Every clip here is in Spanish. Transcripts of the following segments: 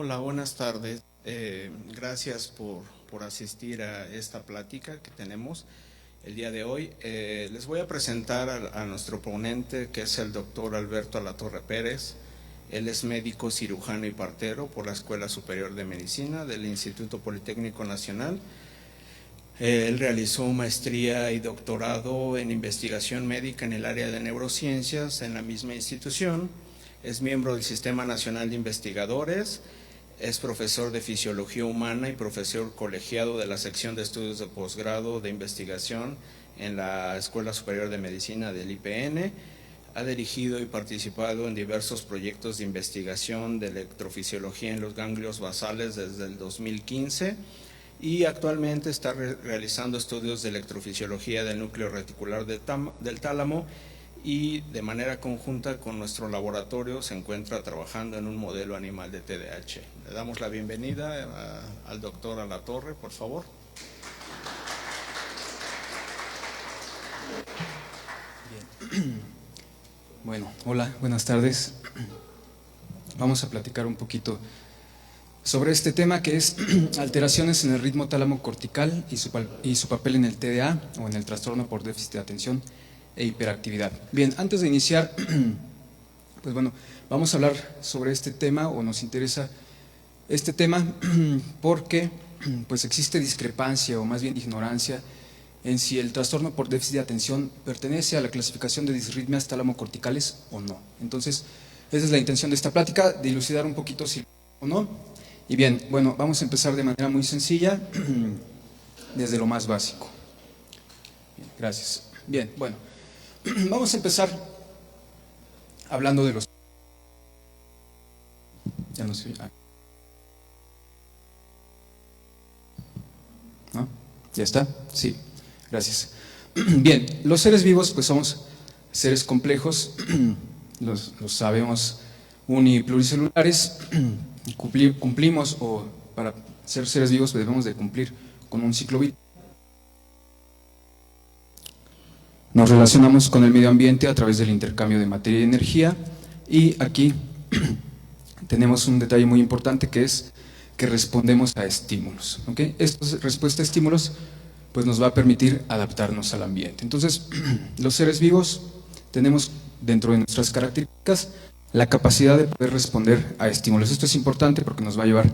Hola, buenas tardes. Gracias por asistir a esta plática que tenemos el día de hoy. Les voy a presentar a nuestro ponente, que es el doctor Alberto Alatorre Pérez. Él es médico cirujano y partero por la Escuela Superior de Medicina del Instituto Politécnico Nacional. Él realizó maestría y doctorado en investigación médica en el área de neurociencias en la misma institución. Es miembro del Sistema Nacional de Investigadores, es profesor de Fisiología Humana y profesor colegiado de la sección de estudios de posgrado de investigación en la Escuela Superior de Medicina del IPN. Ha dirigido y participado en diversos proyectos de investigación de electrofisiología en los ganglios basales desde el 2015 y actualmente está realizando estudios de electrofisiología del núcleo reticular del tálamo, y de manera conjunta con nuestro laboratorio se encuentra trabajando en un modelo animal de TDAH. Le damos la bienvenida al doctor Alatorre, por favor. Bien. Bueno, hola, buenas tardes. Vamos a platicar un poquito sobre este tema, que es alteraciones en el ritmo tálamo cortical y su papel en el TDA o en el trastorno por déficit de atención e hiperactividad. Bien, antes de iniciar, pues bueno, vamos a hablar sobre este tema, o nos interesa este tema porque pues existe discrepancia, o más bien ignorancia, en si el trastorno por déficit de atención pertenece a la clasificación de disritmias tálamo-corticales o no. Entonces, esa es la intención de esta plática, de dilucidar un poquito si o no. Y bien, bueno, vamos a empezar de manera muy sencilla, desde lo más básico. Bien, gracias. Bien, bueno. Vamos a empezar hablando de los... Ya no sé. ¿No? ¿Ya está? Sí, gracias. Bien, los seres vivos pues somos seres complejos, los sabemos, uni- y pluricelulares. Cumplimos, o para ser seres vivos debemos de cumplir con un ciclo vital. Nos relacionamos con el medio ambiente a través del intercambio de materia y energía, y aquí tenemos un detalle muy importante, que es que respondemos a estímulos, ¿okay? Esta respuesta a estímulos pues nos va a permitir adaptarnos al ambiente. Entonces, los seres vivos tenemos dentro de nuestras características la capacidad de poder responder a estímulos. Esto es importante porque nos va a llevar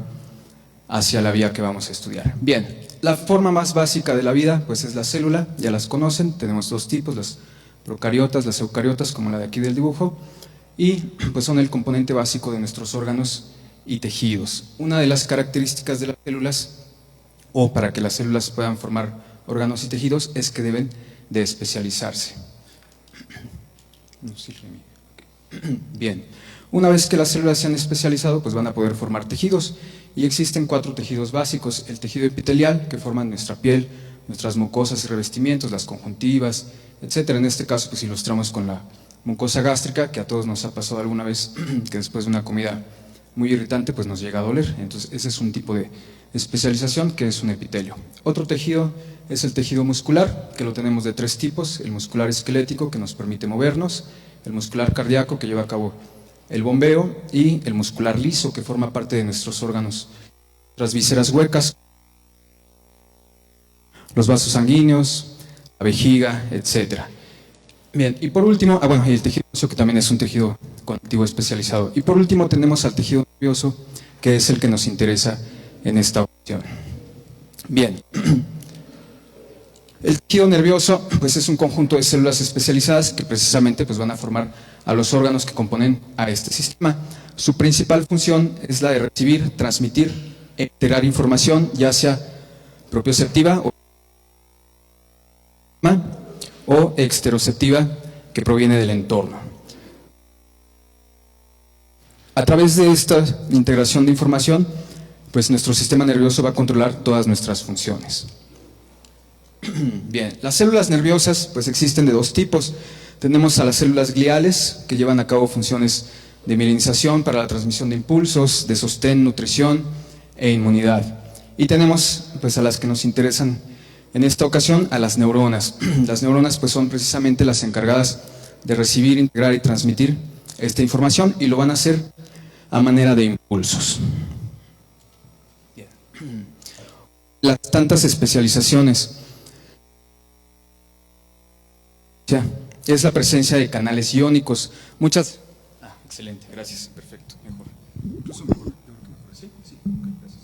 hacia la vía que vamos a estudiar. Bien, la forma más básica de la vida pues es la célula, ya las conocen, tenemos dos tipos, las procariotas, las eucariotas, como la de aquí del dibujo, y pues son el componente básico de nuestros órganos y tejidos. Una de las características de las células, o para que las células puedan formar órganos y tejidos, es que deben de especializarse. Bien, una vez que las células se han especializado, pues van a poder formar tejidos, y existen 4 tejidos básicos: el tejido epitelial, que forman nuestra piel, nuestras mucosas y revestimientos, las conjuntivas, etcétera. En este caso pues ilustramos con la mucosa gástrica, que a todos nos ha pasado alguna vez que después de una comida muy irritante pues nos llega a doler. Entonces ese es un tipo de especialización, que es un epitelio. Otro tejido es el tejido muscular, que lo tenemos de 3 tipos: el muscular esquelético, que nos permite movernos; el muscular cardíaco, que lleva a cabo el bombeo; y el muscular liso, que forma parte de nuestros órganos, las vísceras huecas, los vasos sanguíneos, la vejiga, etcétera. Bien, y por último, bueno, y el tejido óseo, que también es un tejido conectivo especializado. Y por último tenemos al tejido nervioso, que es el que nos interesa en esta ocasión. Bien, el tejido nervioso pues es un conjunto de células especializadas que precisamente pues van a formar a los órganos que componen a este sistema. Su principal función es la de recibir, transmitir e integrar información, ya sea propioceptiva o exteroceptiva, que proviene del entorno. A través de esta integración de información, pues nuestro sistema nervioso va a controlar todas nuestras funciones. Bien, las células nerviosas pues existen de 2 tipos. Tenemos a las células gliales, que llevan a cabo funciones de mielinización para la transmisión de impulsos, de sostén, nutrición e inmunidad. Y tenemos pues a las que nos interesan en esta ocasión, a las neuronas. Las neuronas pues son precisamente las encargadas de recibir, integrar y transmitir esta información, y lo van a hacer a manera de impulsos. las tantas especializaciones es la presencia de canales iónicos. Excelente, gracias, perfecto, mejor. Incluso mejor, yo creo que mejor así. Sí, okay, gracias.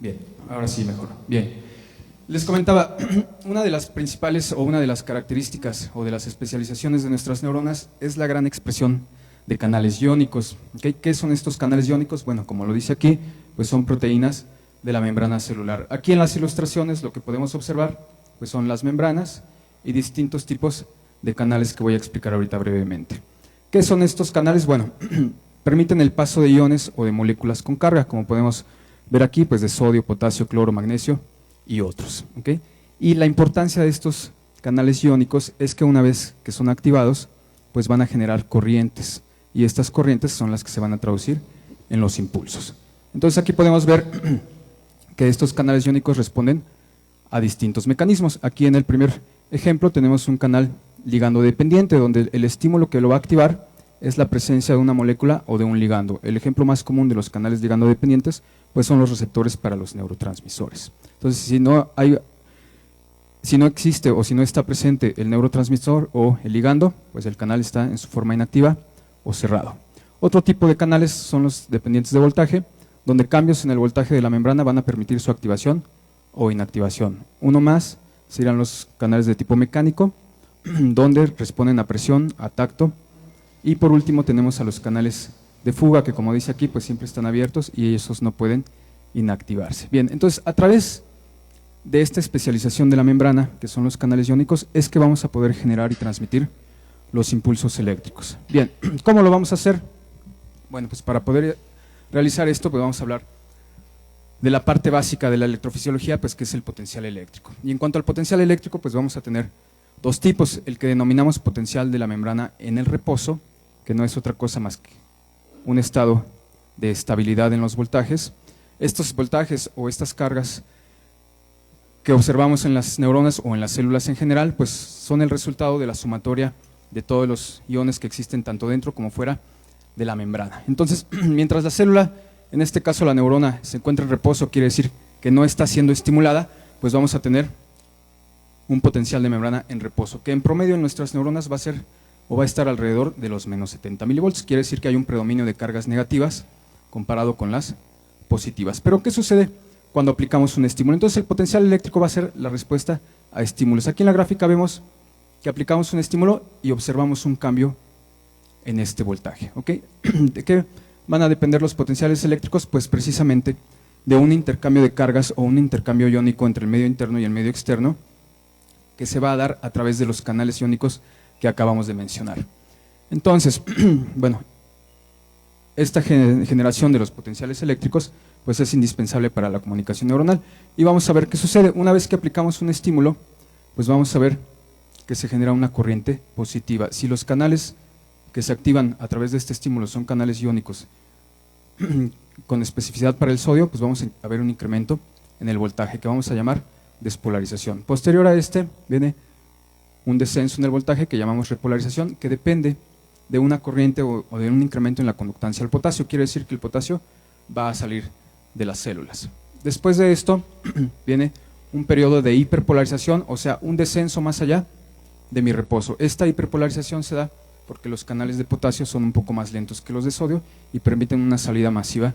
Bien, ahora sí mejor. Bien. Les comentaba, una de las principales o una de las características o de las especializaciones de nuestras neuronas es la gran expresión de canales iónicos. ¿Okay? ¿Qué son estos canales iónicos? Bueno, como lo dice aquí, pues son proteínas de la membrana celular. Aquí en las ilustraciones lo que podemos observar pues son las membranas y distintos tipos de canales que voy a explicar ahorita brevemente. ¿Qué son estos canales? Bueno, permiten el paso de iones o de moléculas con carga, como podemos ver aquí, pues de sodio, potasio, cloro, magnesio y otros. ¿Okay? Y la importancia de estos canales iónicos es que una vez que son activados, pues van a generar corrientes, y estas corrientes son las que se van a traducir en los impulsos. Entonces aquí podemos ver que estos canales iónicos responden a distintos mecanismos. Aquí en el primer ejemplo tenemos un canal ligando dependiente, donde el estímulo que lo va a activar es la presencia de una molécula o de un ligando. El ejemplo más común de los canales ligando dependientes pues son los receptores para los neurotransmisores. Entonces, si no existe o si no está presente el neurotransmisor o el ligando, pues el canal está en su forma inactiva o cerrado. Otro tipo de canales son los dependientes de voltaje, donde cambios en el voltaje de la membrana van a permitir su activación o inactivación. Uno más serían los canales de tipo mecánico, donde responden a presión, a tacto, y por último tenemos a los canales de fuga, que como dice aquí, pues siempre están abiertos y esos no pueden inactivarse. Bien, entonces a través de esta especialización de la membrana, que son los canales iónicos, es que vamos a poder generar y transmitir los impulsos eléctricos. Bien, ¿cómo lo vamos a hacer? Bueno, pues para poder realizar esto, pues vamos a hablar de la parte básica de la electrofisiología, pues que es el potencial eléctrico. Y en cuanto al potencial eléctrico, pues vamos a tener dos tipos, el que denominamos potencial de la membrana en el reposo, que no es otra cosa más que un estado de estabilidad en los voltajes. Estos voltajes o estas cargas que observamos en las neuronas o en las células en general, pues son el resultado de la sumatoria de todos los iones que existen tanto dentro como fuera de la membrana. Entonces, mientras la célula, en este caso la neurona, se encuentra en reposo, quiere decir que no está siendo estimulada, pues vamos a tener un potencial de membrana en reposo, que en promedio en nuestras neuronas va a ser o va a estar alrededor de los menos 70 milivolts, quiere decir que hay un predominio de cargas negativas comparado con las positivas. Pero ¿qué sucede cuando aplicamos un estímulo? Entonces el potencial eléctrico va a ser la respuesta a estímulos. Aquí en la gráfica vemos que aplicamos un estímulo y observamos un cambio en este voltaje. ¿Okay? ¿De qué van a depender los potenciales eléctricos? Pues precisamente de un intercambio de cargas o un intercambio iónico entre el medio interno y el medio externo, que se va a dar a través de los canales iónicos que acabamos de mencionar. Entonces, bueno, esta generación de los potenciales eléctricos pues es indispensable para la comunicación neuronal, y vamos a ver qué sucede. Una vez que aplicamos un estímulo, pues vamos a ver que se genera una corriente positiva. Si los canales que se activan a través de este estímulo son canales iónicos con especificidad para el sodio, pues vamos a ver un incremento en el voltaje que vamos a llamar despolarización. Posterior a este viene un descenso en el voltaje que llamamos repolarización, que depende de una corriente o de un incremento en la conductancia al potasio. Quiere decir que el potasio va a salir de las células. Después de esto viene un periodo de hiperpolarización, o sea, un descenso más allá de mi reposo. Esta hiperpolarización se da porque los canales de potasio son un poco más lentos que los de sodio y permiten una salida masiva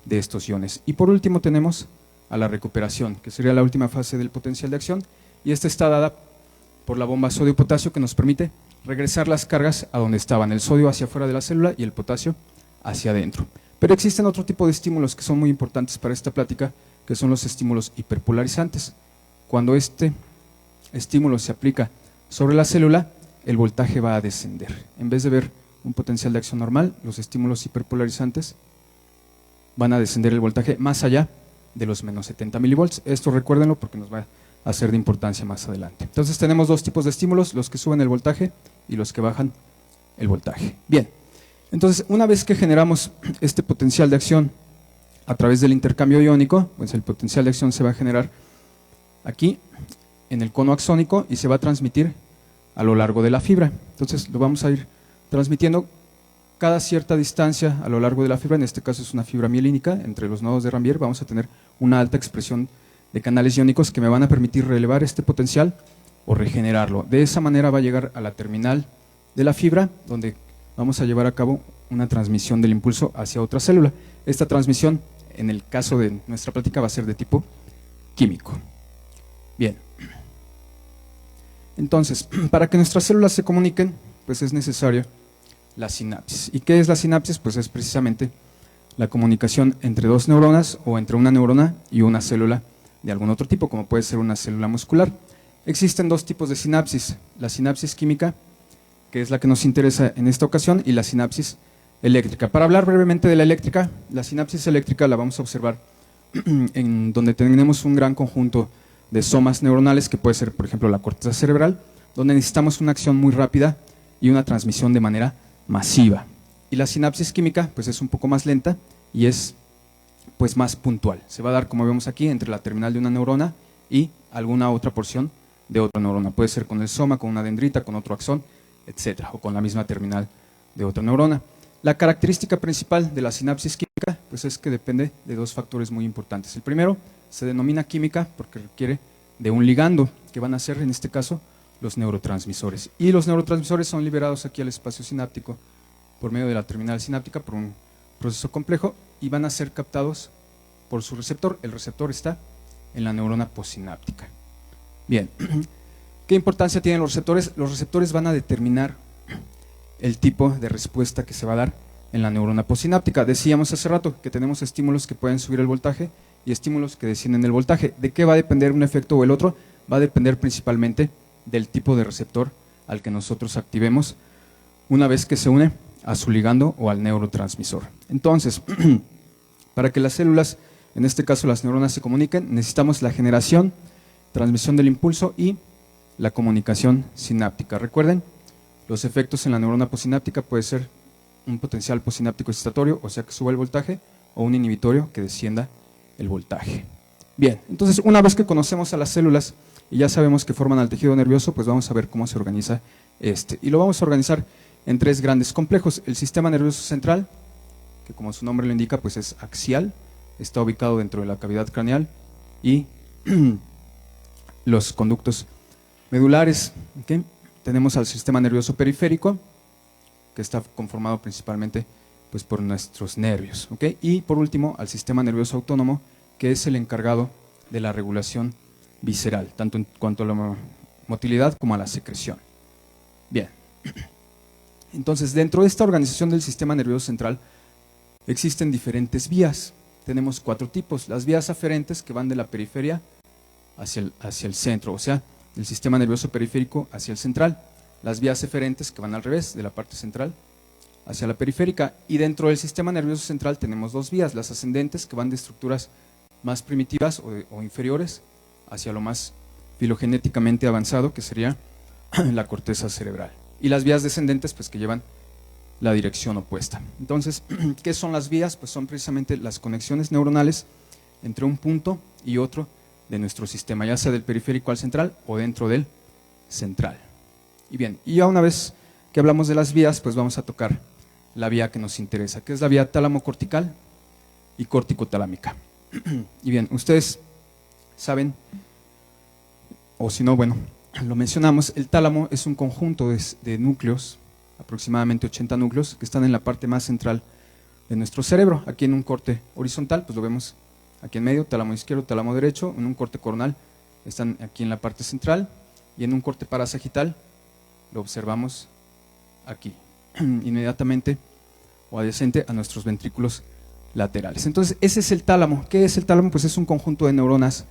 de estos iones. Y por último tenemos a la recuperación, que sería la última fase del potencial de acción, y esta está dada por la bomba sodio-potasio, que nos permite regresar las cargas a donde estaban, el sodio hacia afuera de la célula y el potasio hacia adentro. Pero existen otro tipo de estímulos que son muy importantes para esta plática, que son los estímulos hiperpolarizantes. Cuando este estímulo se aplica sobre la célula, el voltaje va a descender. En vez de ver un potencial de acción normal, los estímulos hiperpolarizantes van a descender el voltaje más allá de los menos 70 milivolts. Esto recuérdenlo porque nos va a ser de importancia más adelante. Entonces tenemos dos tipos de estímulos, los que suben el voltaje y los que bajan el voltaje. Bien, entonces una vez que generamos este potencial de acción a través del intercambio iónico, pues el potencial de acción se va a generar aquí en el cono axónico y se va a transmitir a lo largo de la fibra. Entonces lo vamos a ir transmitiendo cada cierta distancia a lo largo de la fibra. En este caso es una fibra mielínica, entre los nodos de Ranvier vamos a tener una alta expresión de canales iónicos que me van a permitir relevar este potencial o regenerarlo. De esa manera va a llegar a la terminal de la fibra, donde vamos a llevar a cabo una transmisión del impulso hacia otra célula. Esta transmisión, en el caso de nuestra plática, va a ser de tipo químico. Bien. Entonces, para que nuestras células se comuniquen, pues es necesario la sinapsis. ¿Y qué es la sinapsis? Pues es precisamente la comunicación entre dos neuronas o entre una neurona y una célula de algún otro tipo, como puede ser una célula muscular. Existen dos tipos de sinapsis, la sinapsis química, que es la que nos interesa en esta ocasión, y la sinapsis eléctrica. Para hablar brevemente de la eléctrica, la sinapsis eléctrica la vamos a observar en donde tenemos un gran conjunto de somas neuronales, que puede ser, por ejemplo, la corteza cerebral, donde necesitamos una acción muy rápida y una transmisión de manera masiva. Y la sinapsis química, pues es un poco más lenta y es pues más puntual. Se va a dar, como vemos aquí, entre la terminal de una neurona y alguna otra porción de otra neurona. Puede ser con el soma, con una dendrita, con otro axón, etcétera, o con la misma terminal de otra neurona. La característica principal de la sinapsis química, pues es que depende de dos factores muy importantes. El primero se denomina química porque requiere de un ligando, que van a ser en este caso los neurotransmisores. Y los neurotransmisores son liberados aquí al espacio sináptico por medio de la terminal sináptica por un proceso complejo y van a ser captados por su receptor. El receptor está en la neurona postsináptica. Bien, ¿qué importancia tienen los receptores? Los receptores van a determinar el tipo de respuesta que se va a dar en la neurona postsináptica. Decíamos hace rato que tenemos estímulos que pueden subir el voltaje y estímulos que descienden el voltaje. ¿De qué va a depender un efecto o el otro? Va a depender principalmente del tipo de receptor al que nosotros activemos una vez que se une a su ligando o al neurotransmisor. Entonces, para que las células, en este caso las neuronas, se comuniquen, necesitamos la generación, transmisión del impulso y la comunicación sináptica. Recuerden, los efectos en la neurona postsináptica puede ser un potencial postsináptico excitatorio, o sea que suba el voltaje, o un inhibitorio que descienda el voltaje. Bien, entonces una vez que conocemos a las células y ya sabemos que forman al tejido nervioso, pues vamos a ver cómo se organiza este. Y lo vamos a organizar en tres grandes complejos. El sistema nervioso central, que como su nombre lo indica, pues es axial, está ubicado dentro de la cavidad craneal, y los conductos medulares. ¿Okay? Tenemos al sistema nervioso periférico, que está conformado principalmente pues, por nuestros nervios. ¿Okay? Y por último, al sistema nervioso autónomo, que es el encargado de la regulación visceral, tanto en cuanto a la motilidad como a la secreción. Bien, entonces dentro de esta organización del sistema nervioso central existen diferentes vías. Tenemos cuatro tipos: las vías aferentes, que van de la periferia hacia el centro, o sea, del sistema nervioso periférico hacia el central; las vías eferentes, que van al revés, de la parte central hacia la periférica; y dentro del sistema nervioso central tenemos dos vías: las ascendentes, que van de estructuras más primitivas o inferiores hacia lo más filogenéticamente avanzado, que sería la corteza cerebral; y las vías descendentes, pues que llevan la dirección opuesta. Entonces, ¿qué son las vías? Pues son precisamente las conexiones neuronales entre un punto y otro de nuestro sistema, ya sea del periférico al central o dentro del central. Y bien, y ya una vez que hablamos de las vías, pues vamos a tocar la vía que nos interesa, que es la vía tálamo-cortical y córtico-talámica. Y bien, ustedes saben, o si no, bueno, lo mencionamos, el tálamo es un conjunto de núcleos, aproximadamente 80 núcleos, que están en la parte más central de nuestro cerebro. Aquí en un corte horizontal, pues lo vemos aquí en medio, tálamo izquierdo, tálamo derecho; en un corte coronal están aquí en la parte central, y en un corte parasagital lo observamos aquí, inmediatamente o adyacente a nuestros ventrículos laterales. Entonces, ese es el tálamo. ¿Qué es el tálamo? Pues es un conjunto de neuronas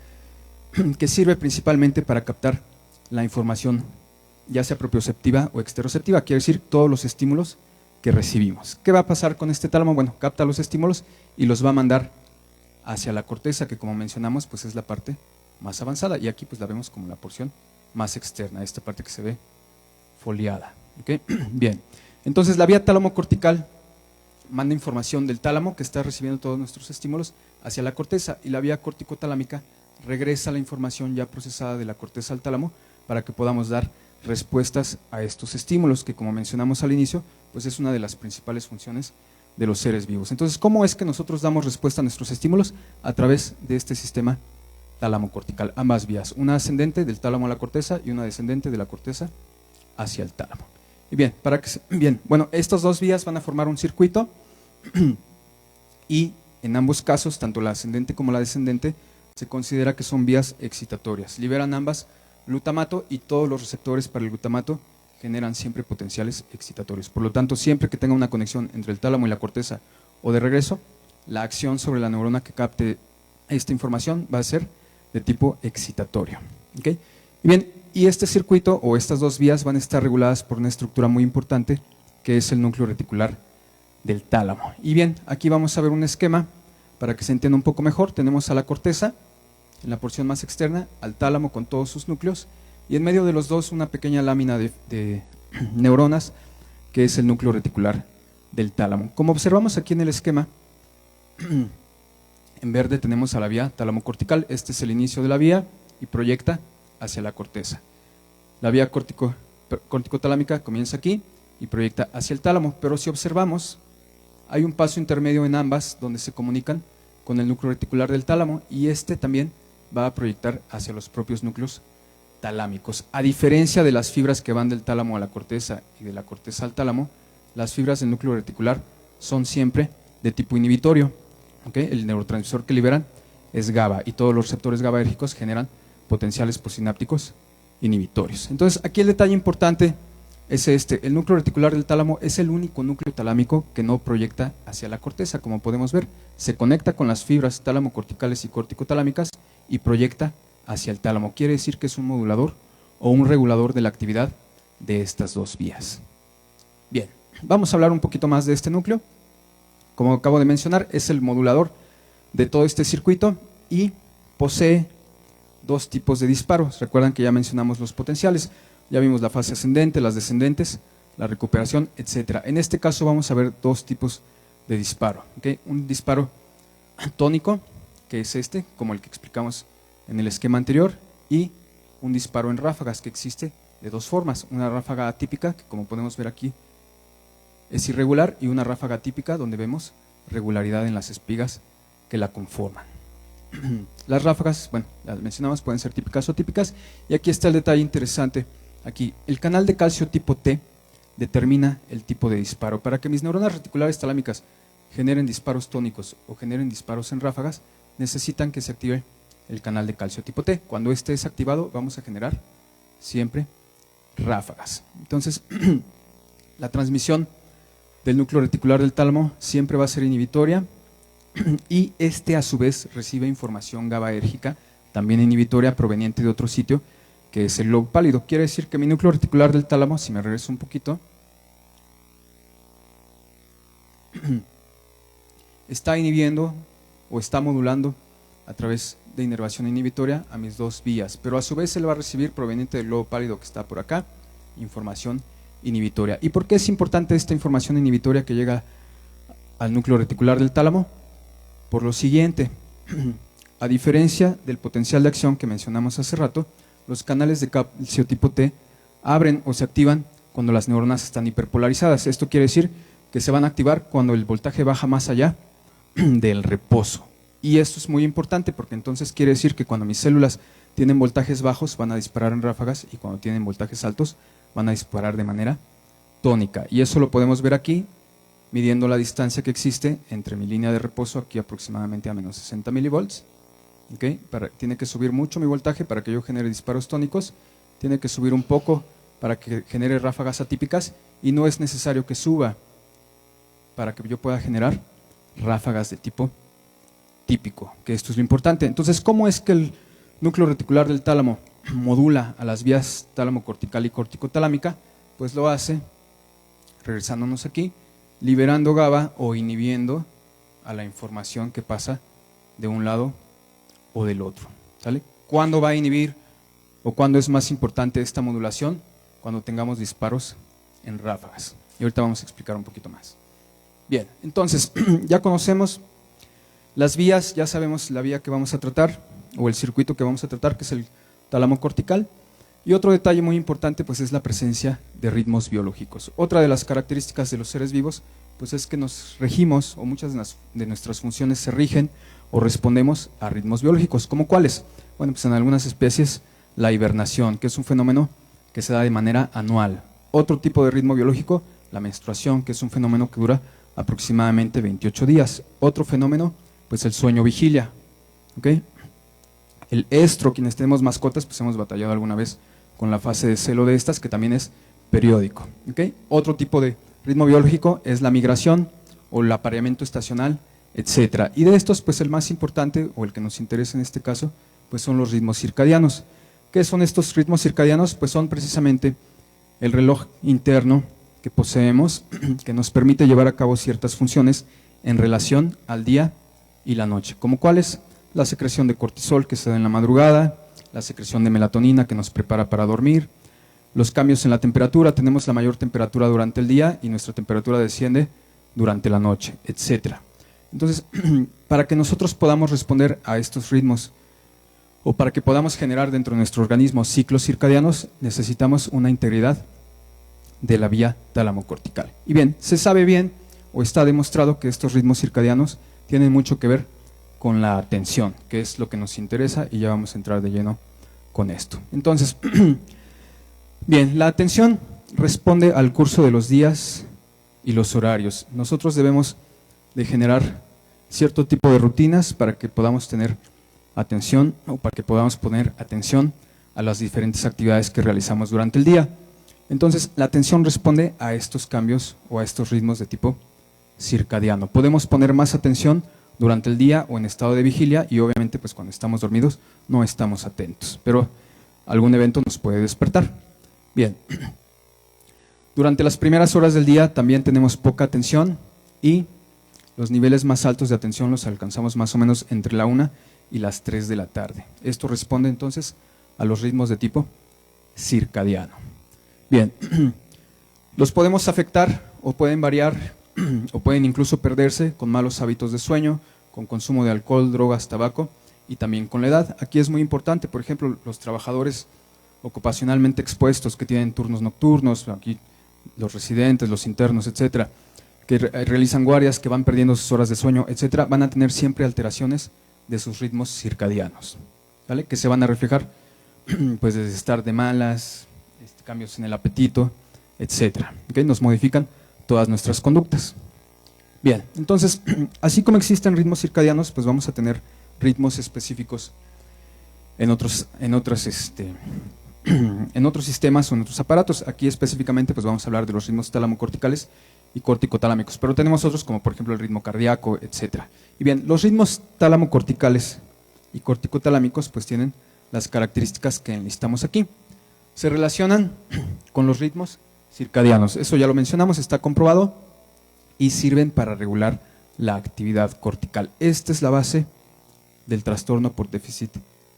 que sirve principalmente para captar la información, ya sea propioceptiva o exteroceptiva, quiere decir todos los estímulos que recibimos. ¿Qué va a pasar con este tálamo? Bueno, capta los estímulos y los va a mandar hacia la corteza, que como mencionamos, pues es la parte más avanzada, y aquí pues la vemos como la porción más externa, esta parte que se ve foliada. ¿Okay? Bien, entonces la vía tálamo-cortical manda información del tálamo, que está recibiendo todos nuestros estímulos, hacia la corteza, y la vía córtico-talámica regresa la información ya procesada de la corteza al tálamo para que podamos dar respuestas a estos estímulos, que como mencionamos al inicio, pues es una de las principales funciones de los seres vivos. Entonces, ¿cómo es que nosotros damos respuesta a nuestros estímulos? A través de este sistema tálamo cortical, ambas vías, una ascendente del tálamo a la corteza y una descendente de la corteza hacia el tálamo. Y bien, bueno, estas dos vías van a formar un circuito y en ambos casos, tanto la ascendente como la descendente, se considera que son vías excitatorias. Liberan ambas glutamato y todos los receptores para el glutamato generan siempre potenciales excitatorios. Por lo tanto, siempre que tenga una conexión entre el tálamo y la corteza o de regreso, la acción sobre la neurona que capte esta información va a ser de tipo excitatorio. ¿Okay? Y bien, y este circuito o estas dos vías van a estar reguladas por una estructura muy importante que es el núcleo reticular del tálamo. Y bien, aquí vamos a ver un esquema para que se entienda un poco mejor. Tenemos a la corteza en la porción más externa, al tálamo con todos sus núcleos y en medio de los dos una pequeña lámina de neuronas que es el núcleo reticular del tálamo. Como observamos aquí en el esquema, en verde tenemos a la vía tálamo cortical, este es el inicio de la vía y proyecta hacia la corteza. La vía corticotalámica comienza aquí y proyecta hacia el tálamo, pero si observamos, hay un paso intermedio en ambas donde se comunican con el núcleo reticular del tálamo y este también va a proyectar hacia los propios núcleos talámicos. A diferencia de las fibras que van del tálamo a la corteza y de la corteza al tálamo, las fibras del núcleo reticular son siempre de tipo inhibitorio. ¿Okay? El neurotransmisor que liberan es GABA y todos los receptores GABAérgicos generan potenciales postsinápticos inhibitorios. Entonces, aquí el detalle importante es este: el núcleo reticular del tálamo es el único núcleo talámico que no proyecta hacia la corteza. Como podemos ver, se conecta con las fibras tálamo-corticales y corticotalámicas y proyecta hacia el tálamo. Quiere decir que es un modulador o un regulador de la actividad de estas dos vías. Bien, vamos a hablar un poquito más de este núcleo. Como acabo de mencionar, es el modulador de todo este circuito y posee dos tipos de disparos. Recuerdan que ya mencionamos los potenciales, ya vimos la fase ascendente, las descendentes, la recuperación, etc. En este caso vamos a ver dos tipos de disparo. ¿Okay? Un disparo tónico, que es este, como el que explicamos en el esquema anterior, y un disparo en ráfagas, que existe de dos formas: una ráfaga atípica, que como podemos ver aquí es irregular, y una ráfaga típica donde vemos regularidad en las espigas que la conforman. Las ráfagas, bueno, las mencionamos, pueden ser típicas o atípicas, y aquí está el detalle interesante. Aquí, el canal de calcio tipo T determina el tipo de disparo. Para que mis neuronas reticulares talámicas generen disparos tónicos o generen disparos en ráfagas, necesitan que se active el canal de calcio tipo T. Cuando este es activado, vamos a generar siempre ráfagas. Entonces, la transmisión del núcleo reticular del tálamo siempre va a ser inhibitoria y este a su vez recibe información GABAérgica también inhibitoria proveniente de otro sitio, que es el globo pálido. Quiere decir que mi núcleo reticular del tálamo, si me regreso un poquito, está inhibiendo o está modulando a través de inervación inhibitoria a mis dos vías, pero a su vez él va a recibir proveniente del globo pálido que está por acá, información inhibitoria. ¿Y por qué es importante esta información inhibitoria que llega al núcleo reticular del tálamo? Por lo siguiente: a diferencia del potencial de acción que mencionamos hace rato, los canales de calcio tipo T abren o se activan cuando las neuronas están hiperpolarizadas. Esto quiere decir que se van a activar cuando el voltaje baja más allá del reposo. Y esto es muy importante porque entonces quiere decir que cuando mis células tienen voltajes bajos van a disparar en ráfagas y cuando tienen voltajes altos van a disparar de manera tónica. Y eso lo podemos ver aquí, midiendo la distancia que existe entre mi línea de reposo, aquí aproximadamente a menos 60 milivolts. ¿Okay? Tiene que subir mucho mi voltaje para que yo genere disparos tónicos, tiene que subir un poco para que genere ráfagas atípicas y no es necesario que suba para que yo pueda generar ráfagas de tipo típico, que esto es lo importante. Entonces, ¿cómo es que el núcleo reticular del tálamo modula a las vías tálamo cortical y corticotalámica? Pues lo hace, regresándonos aquí, liberando GABA o inhibiendo a la información que pasa de un lado o del otro. ¿Sale? ¿Cuándo va a inhibir o cuándo es más importante esta modulación? Cuando tengamos disparos en ráfagas. Y ahorita vamos a explicar un poquito más. Bien, entonces ya conocemos las vías, ya sabemos la vía que vamos a tratar o el circuito que vamos a tratar, que es el tálamo cortical. Y otro detalle muy importante pues es la presencia de ritmos biológicos. Otra de las características de los seres vivos Pues es que nos regimos, o muchas de nuestras funciones se rigen o respondemos a ritmos biológicos. ¿Cómo cuáles? Bueno, pues en algunas especies la hibernación, que es un fenómeno que se da de manera anual. Otro tipo de ritmo biológico, la menstruación, que es un fenómeno que dura aproximadamente 28 días. Otro fenómeno, pues el sueño-vigilia. ¿Okay? El estro, quienes tenemos mascotas, pues hemos batallado alguna vez con la fase de celo de estas, que también es periódico. ¿Okay? Otro tipo de ritmo biológico es la migración o el apareamiento estacional, etcétera. Y de estos, pues el más importante, o el que nos interesa en este caso, pues son los ritmos circadianos. ¿Qué son estos ritmos circadianos? Pues son precisamente el reloj interno que poseemos, que nos permite llevar a cabo ciertas funciones en relación al día y la noche, como cuáles: la secreción de cortisol que se da en la madrugada, la secreción de melatonina que nos prepara para dormir, los cambios en la temperatura, tenemos la mayor temperatura durante el día y nuestra temperatura desciende durante la noche, etcétera. Entonces, para que nosotros podamos responder a estos ritmos o para que podamos generar dentro de nuestro organismo ciclos circadianos, necesitamos una integridad de la vía tálamo-cortical. Y bien, se sabe bien o está demostrado que estos ritmos circadianos tienen mucho que ver con la atención, que es lo que nos interesa, y ya vamos a entrar de lleno con esto. Entonces, bien, la atención responde al curso de los días y los horarios. Nosotros debemos de generar cierto tipo de rutinas para que podamos tener atención o para que podamos poner atención a las diferentes actividades que realizamos durante el día. Entonces, la atención responde a estos cambios o a estos ritmos de tipo circadiano. Podemos poner más atención durante el día o en estado de vigilia, y obviamente pues cuando estamos dormidos no estamos atentos, pero algún evento nos puede despertar. Bien, durante las primeras horas del día también tenemos poca atención, y los niveles más altos de atención los alcanzamos más o menos entre la 1 y las 3 de la tarde. Esto responde entonces a los ritmos de tipo circadiano. Bien, los podemos afectar o pueden variar o pueden incluso perderse con malos hábitos de sueño, con consumo de alcohol, drogas, tabaco, y también con la edad. Aquí es muy importante, por ejemplo, los trabajadores ocupacionalmente expuestos que tienen turnos nocturnos, aquí los residentes, los internos, etcétera, que realizan guardias, que van perdiendo sus horas de sueño, etcétera, van a tener siempre alteraciones de sus ritmos circadianos, ¿vale? Que se van a reflejar pues desde estar de malas, cambios en el apetito, etcétera. ¿Okay? Nos modifican todas nuestras conductas. Bien, entonces, así como existen ritmos circadianos, pues vamos a tener ritmos específicos en otros sistemas o en otros aparatos. Aquí específicamente pues vamos a hablar de los ritmos tálamo-corticales y corticotalámicos, pero tenemos otros como por ejemplo el ritmo cardíaco, etcétera. Y bien, los ritmos tálamo-corticales y corticotalámicos pues tienen las características que enlistamos aquí. Se relacionan con los ritmos circadianos, eso ya lo mencionamos, está comprobado, y sirven para regular la actividad cortical. Esta es la base del trastorno por déficit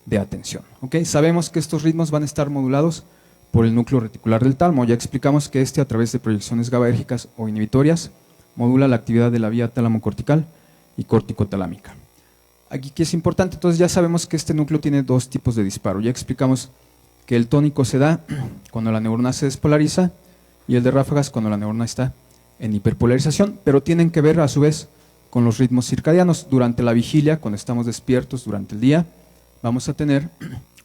de atención. ¿Okay? Sabemos que estos ritmos van a estar modulados por el núcleo reticular del tálamo. Ya explicamos que a través de proyecciones GABAérgicas o inhibitorias, modula la actividad de la vía tálamo-cortical y corticotalámica. Aquí que es importante, entonces ya sabemos que este núcleo tiene dos tipos de disparo. Ya explicamos que el tónico se da cuando la neurona se despolariza, y el de ráfagas cuando la neurona está en hiperpolarización, pero tienen que ver a su vez con los ritmos circadianos. Durante la vigilia, cuando estamos despiertos durante el día, vamos a tener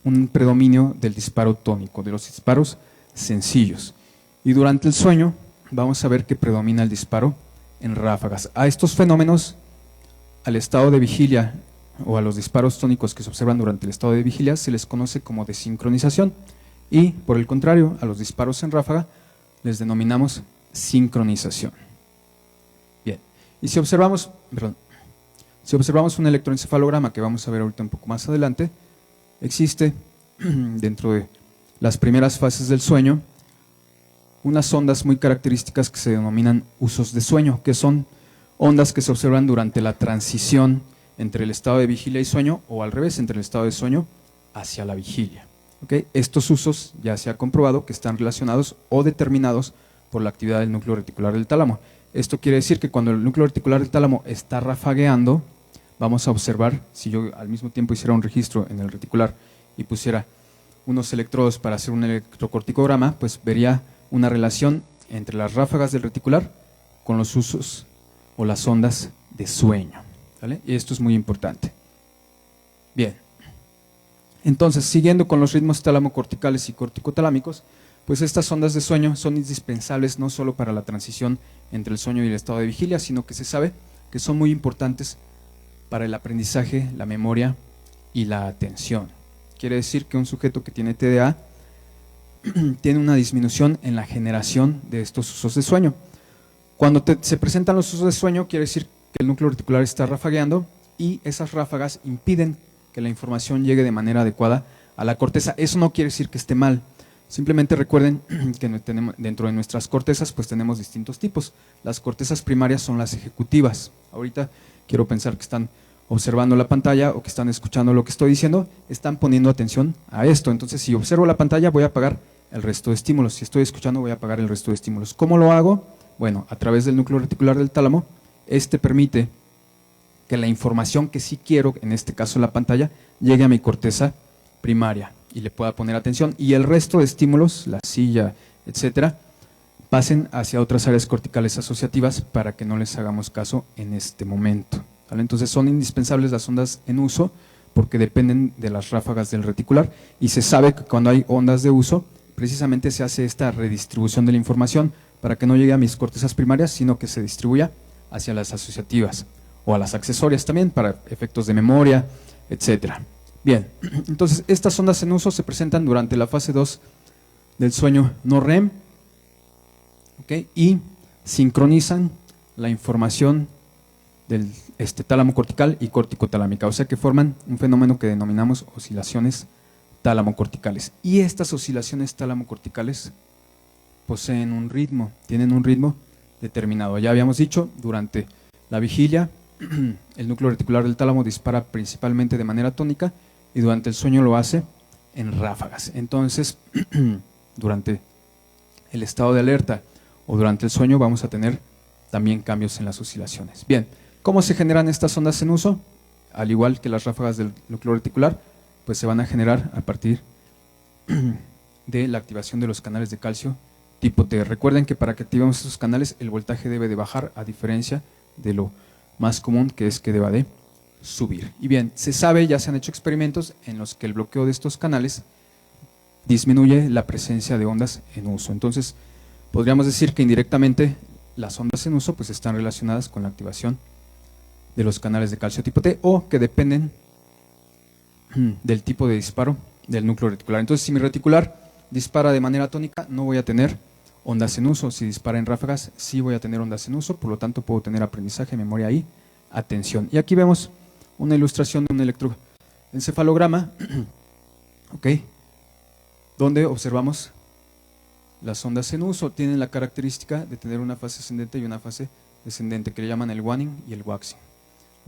un predominio del disparo tónico, de los disparos sencillos. Y durante el sueño vamos a ver que predomina el disparo en ráfagas. A estos fenómenos, al estado de vigilia o a los disparos tónicos que se observan durante el estado de vigilia, se les conoce como desincronización, y por el contrario, a los disparos en ráfaga les denominamos sincronización. Bien, y si observamos un electroencefalograma, que vamos a ver ahorita un poco más adelante, existe dentro de las primeras fases del sueño unas ondas muy características que se denominan usos de sueño, que son ondas que se observan durante la transición entre el estado de vigilia y sueño, o al revés, entre el estado de sueño hacia la vigilia. ¿Okay? Estos usos ya se ha comprobado que están relacionados o determinados por la actividad del núcleo reticular del tálamo. Esto quiere decir que cuando el núcleo reticular del tálamo está rafagueando, vamos a observar, si yo al mismo tiempo hiciera un registro en el reticular y pusiera unos electrodos para hacer un electrocorticograma, pues vería una relación entre las ráfagas del reticular con los usos o las ondas de sueño, ¿vale? Y esto es muy importante. Bien, entonces siguiendo con los ritmos tálamo-corticales y corticotalámicos, pues estas ondas de sueño son indispensables no solo para la transición entre el sueño y el estado de vigilia, sino que se sabe que son muy importantes para el aprendizaje, la memoria y la atención. Quiere decir que un sujeto que tiene TDA tiene una disminución en la generación de estos usos de sueño. Cuando se presentan los usos de sueño, quiere decir que el núcleo reticular está rafagueando y esas ráfagas impiden que la información llegue de manera adecuada a la corteza. Eso no quiere decir que esté mal. Simplemente recuerden que dentro de nuestras cortezas pues tenemos distintos tipos. Las cortezas primarias son las ejecutivas. Ahorita quiero pensar que están observando la pantalla o que están escuchando lo que estoy diciendo, están poniendo atención a esto. Entonces, si observo la pantalla, voy a apagar el resto de estímulos. Si estoy escuchando, voy a apagar el resto de estímulos. ¿Cómo lo hago? Bueno, a través del núcleo reticular del tálamo. Este permite que la información que sí quiero, en este caso la pantalla, llegue a mi corteza primaria y le pueda poner atención, y el resto de estímulos, la silla, etcétera, pasen hacia otras áreas corticales asociativas para que no les hagamos caso en este momento, ¿vale? Entonces son indispensables las ondas en uso porque dependen de las ráfagas del reticular, y se sabe que cuando hay ondas de uso precisamente se hace esta redistribución de la información para que no llegue a mis cortezas primarias, sino que se distribuya hacia las asociativas o a las accesorias también para efectos de memoria, etcétera. Bien, entonces estas ondas en uso se presentan durante la fase 2 del sueño no REM, ¿okay? Y sincronizan la información del tálamo cortical y corticotalámica, o sea que forman un fenómeno que denominamos oscilaciones tálamo-corticales. Y estas oscilaciones tálamo-corticales poseen un ritmo, tienen un ritmo determinado. Ya habíamos dicho, durante la vigilia el núcleo reticular del tálamo dispara principalmente de manera tónica y durante el sueño lo hace en ráfagas. Entonces, durante el estado de alerta o durante el sueño vamos a tener también cambios en las oscilaciones. Bien, ¿cómo se generan estas ondas en uso? Al igual que las ráfagas del núcleo reticular, pues se van a generar a partir de la activación de los canales de calcio tipo T. Recuerden que para que activemos estos canales el voltaje debe de bajar, a diferencia de lo más común, que es que deba de subir. Y bien, se sabe, ya se han hecho experimentos en los que el bloqueo de estos canales disminuye la presencia de ondas en uso. Entonces, podríamos decir que indirectamente las ondas en uso pues están relacionadas con la activación de los canales de calcio tipo T, o que dependen del tipo de disparo del núcleo reticular. Entonces, si mi reticular dispara de manera tónica, no voy a tener ondas en uso. Si dispara en ráfagas, sí voy a tener ondas en uso, por lo tanto puedo tener aprendizaje, memoria y atención. Y aquí vemos una ilustración de un electroencefalograma, ¿okay? Donde observamos las ondas en uso. Tienen la característica de tener una fase ascendente y una fase descendente, que le llaman el waning y el waxing,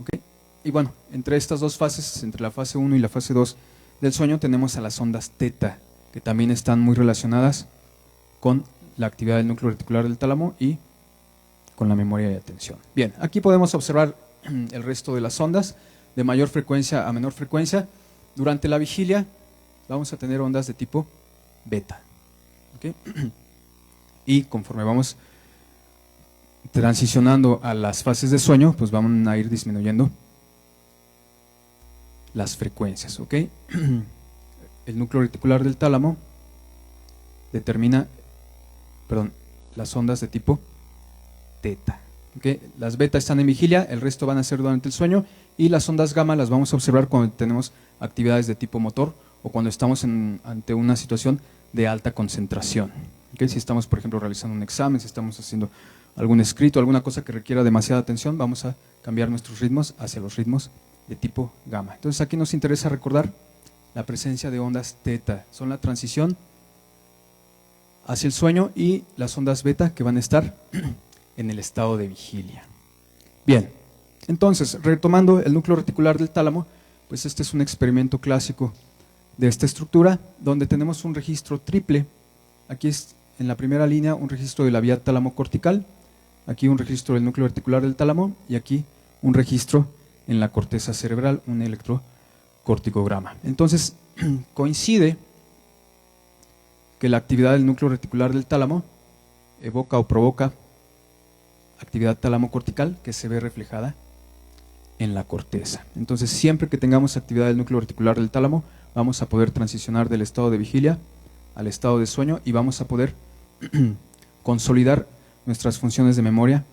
¿okay? Y bueno, entre estas dos fases, entre la fase 1 y la fase 2 del sueño, tenemos a las ondas teta, que también están muy relacionadas con la actividad del núcleo reticular del tálamo y con la memoria y atención. Bien, aquí podemos observar el resto de las ondas, de mayor frecuencia a menor frecuencia. Durante la vigilia vamos a tener ondas de tipo beta, ¿okay? Y conforme vamos transicionando a las fases de sueño, pues vamos a ir disminuyendo las frecuencias, ¿ok? El núcleo reticular del tálamo determina, las ondas de tipo teta, ¿okay? Las beta están en vigilia, el resto van a ser durante el sueño, y las ondas gamma las vamos a observar cuando tenemos actividades de tipo motor o cuando estamos ante una situación de alta concentración, ¿okay? Si estamos, por ejemplo, realizando un examen, si estamos haciendo algún escrito, alguna cosa que requiera demasiada atención, vamos a cambiar nuestros ritmos hacia los ritmos de tipo gamma. Entonces aquí nos interesa recordar la presencia de ondas teta, son la transición hacia el sueño, y las ondas beta que van a estar en el estado de vigilia. Bien, entonces retomando el núcleo reticular del tálamo, pues este es un experimento clásico de esta estructura donde tenemos un registro triple. Aquí es en la primera línea un registro de la vía tálamo-cortical, aquí un registro del núcleo reticular del tálamo y aquí un registro en la corteza cerebral, un electrocorticograma. Entonces, coincide que la actividad del núcleo reticular del tálamo evoca o provoca actividad tálamo-cortical que se ve reflejada en la corteza. Entonces, siempre que tengamos actividad del núcleo reticular del tálamo, vamos a poder transicionar del estado de vigilia al estado de sueño y vamos a poder consolidar nuestras funciones de memoria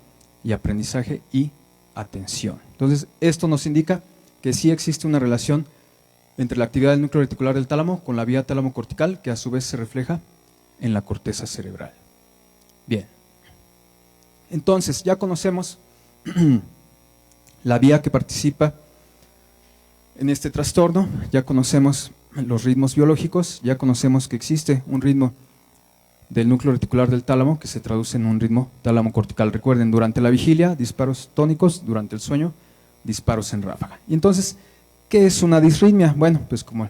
y aprendizaje y atención. Entonces, esto nos indica que sí existe una relación entre la actividad del núcleo reticular del tálamo con la vía tálamo-cortical, que a su vez se refleja en la corteza cerebral. Bien, entonces ya conocemos la vía que participa en este trastorno, ya conocemos los ritmos biológicos, ya conocemos que existe un ritmo del núcleo reticular del tálamo que se traduce en un ritmo tálamo-cortical. Recuerden, durante la vigilia, disparos tónicos, durante el sueño, disparos en ráfaga. Y entonces, ¿qué es una disritmia? Bueno, pues como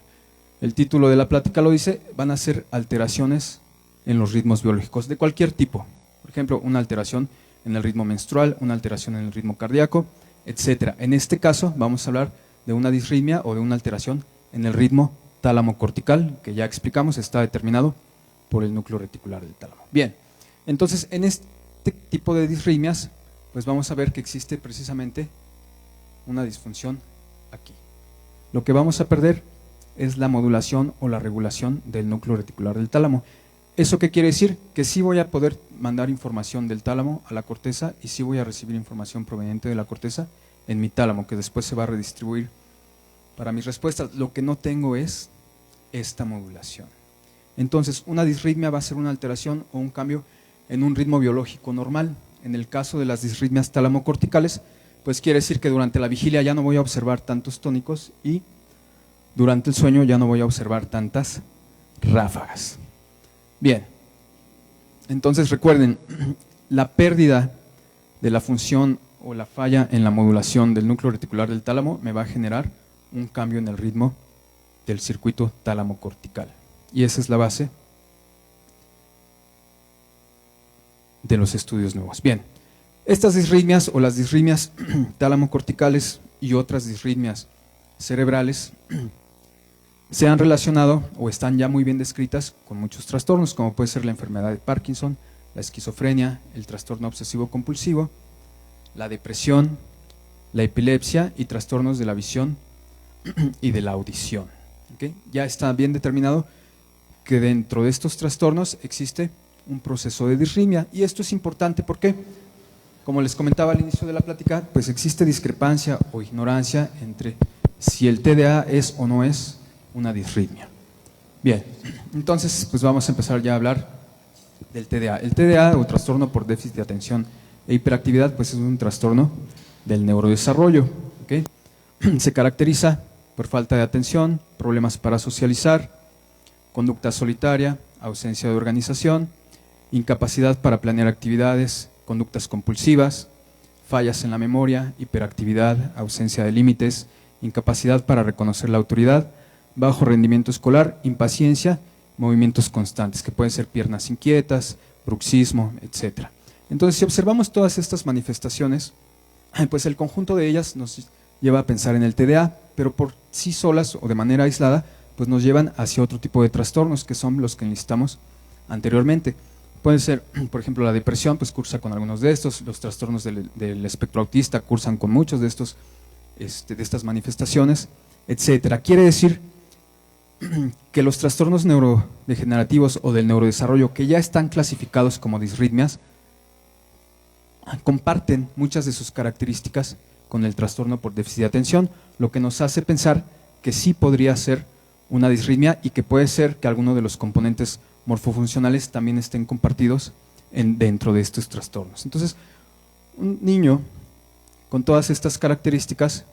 el título de la plática lo dice, van a ser alteraciones en los ritmos biológicos de cualquier tipo. Por ejemplo, una alteración en el ritmo menstrual, una alteración en el ritmo cardíaco, etcétera. En este caso, vamos a hablar de una disritmia o de una alteración en el ritmo tálamo-cortical, que ya explicamos, está determinado por el núcleo reticular del tálamo. Bien, entonces en este tipo de disritmias, pues vamos a ver que existe precisamente una disfunción aquí. Lo que vamos a perder es la modulación o la regulación del núcleo reticular del tálamo. ¿Eso qué quiere decir? Que sí voy a poder mandar información del tálamo a la corteza y sí voy a recibir información proveniente de la corteza en mi tálamo, que después se va a redistribuir para mis respuestas. Lo que no tengo es esta modulación. Entonces, una disritmia va a ser una alteración o un cambio en un ritmo biológico normal. En el caso de las disritmias tálamo-corticales, pues quiere decir que durante la vigilia ya no voy a observar tantos tónicos y durante el sueño ya no voy a observar tantas ráfagas. Bien, entonces recuerden, la pérdida de la función o la falla en la modulación del núcleo reticular del tálamo me va a generar un cambio en el ritmo del circuito tálamo-cortical. Y esa es la base de los estudios nuevos. Bien, estas disritmias o las disritmias tálamo-corticales y otras disritmias cerebrales se han relacionado o están ya muy bien descritas con muchos trastornos, como puede ser la enfermedad de Parkinson, la esquizofrenia, el trastorno obsesivo-compulsivo, la depresión, la epilepsia y trastornos de la visión y de la audición. ¿Okay? Ya está bien determinado que dentro de estos trastornos existe un proceso de disritmia, y esto es importante porque, como les comentaba al inicio de la plática, pues existe discrepancia o ignorancia entre si el TDA es o no es una disritmia. Bien, entonces pues vamos a empezar ya a hablar del TDA. El TDA, o trastorno por déficit de atención e hiperactividad, pues es un trastorno del neurodesarrollo. ¿Okay? Se caracteriza por falta de atención, problemas para socializar, conducta solitaria, ausencia de organización, incapacidad para planear actividades, conductas compulsivas, fallas en la memoria, hiperactividad, ausencia de límites, incapacidad para reconocer la autoridad, bajo rendimiento escolar, impaciencia, movimientos constantes, que pueden ser piernas inquietas, bruxismo, etc. Entonces, si observamos todas estas manifestaciones, pues el conjunto de ellas nos lleva a pensar en el TDA, pero por sí solas o de manera aislada, pues nos llevan hacia otro tipo de trastornos, que son los que enlistamos anteriormente. Puede ser, por ejemplo, la depresión, pues cursa con algunos de estos, los trastornos del espectro autista cursan con muchos de estos, de estas manifestaciones, etcétera. Quiere decir que los trastornos neurodegenerativos o del neurodesarrollo que ya están clasificados como disritmias comparten muchas de sus características con el trastorno por déficit de atención, lo que nos hace pensar que sí podría ser una disritmia y que puede ser que alguno de los componentes morfofuncionales también estén compartidos dentro de estos trastornos. Entonces, un niño con todas estas características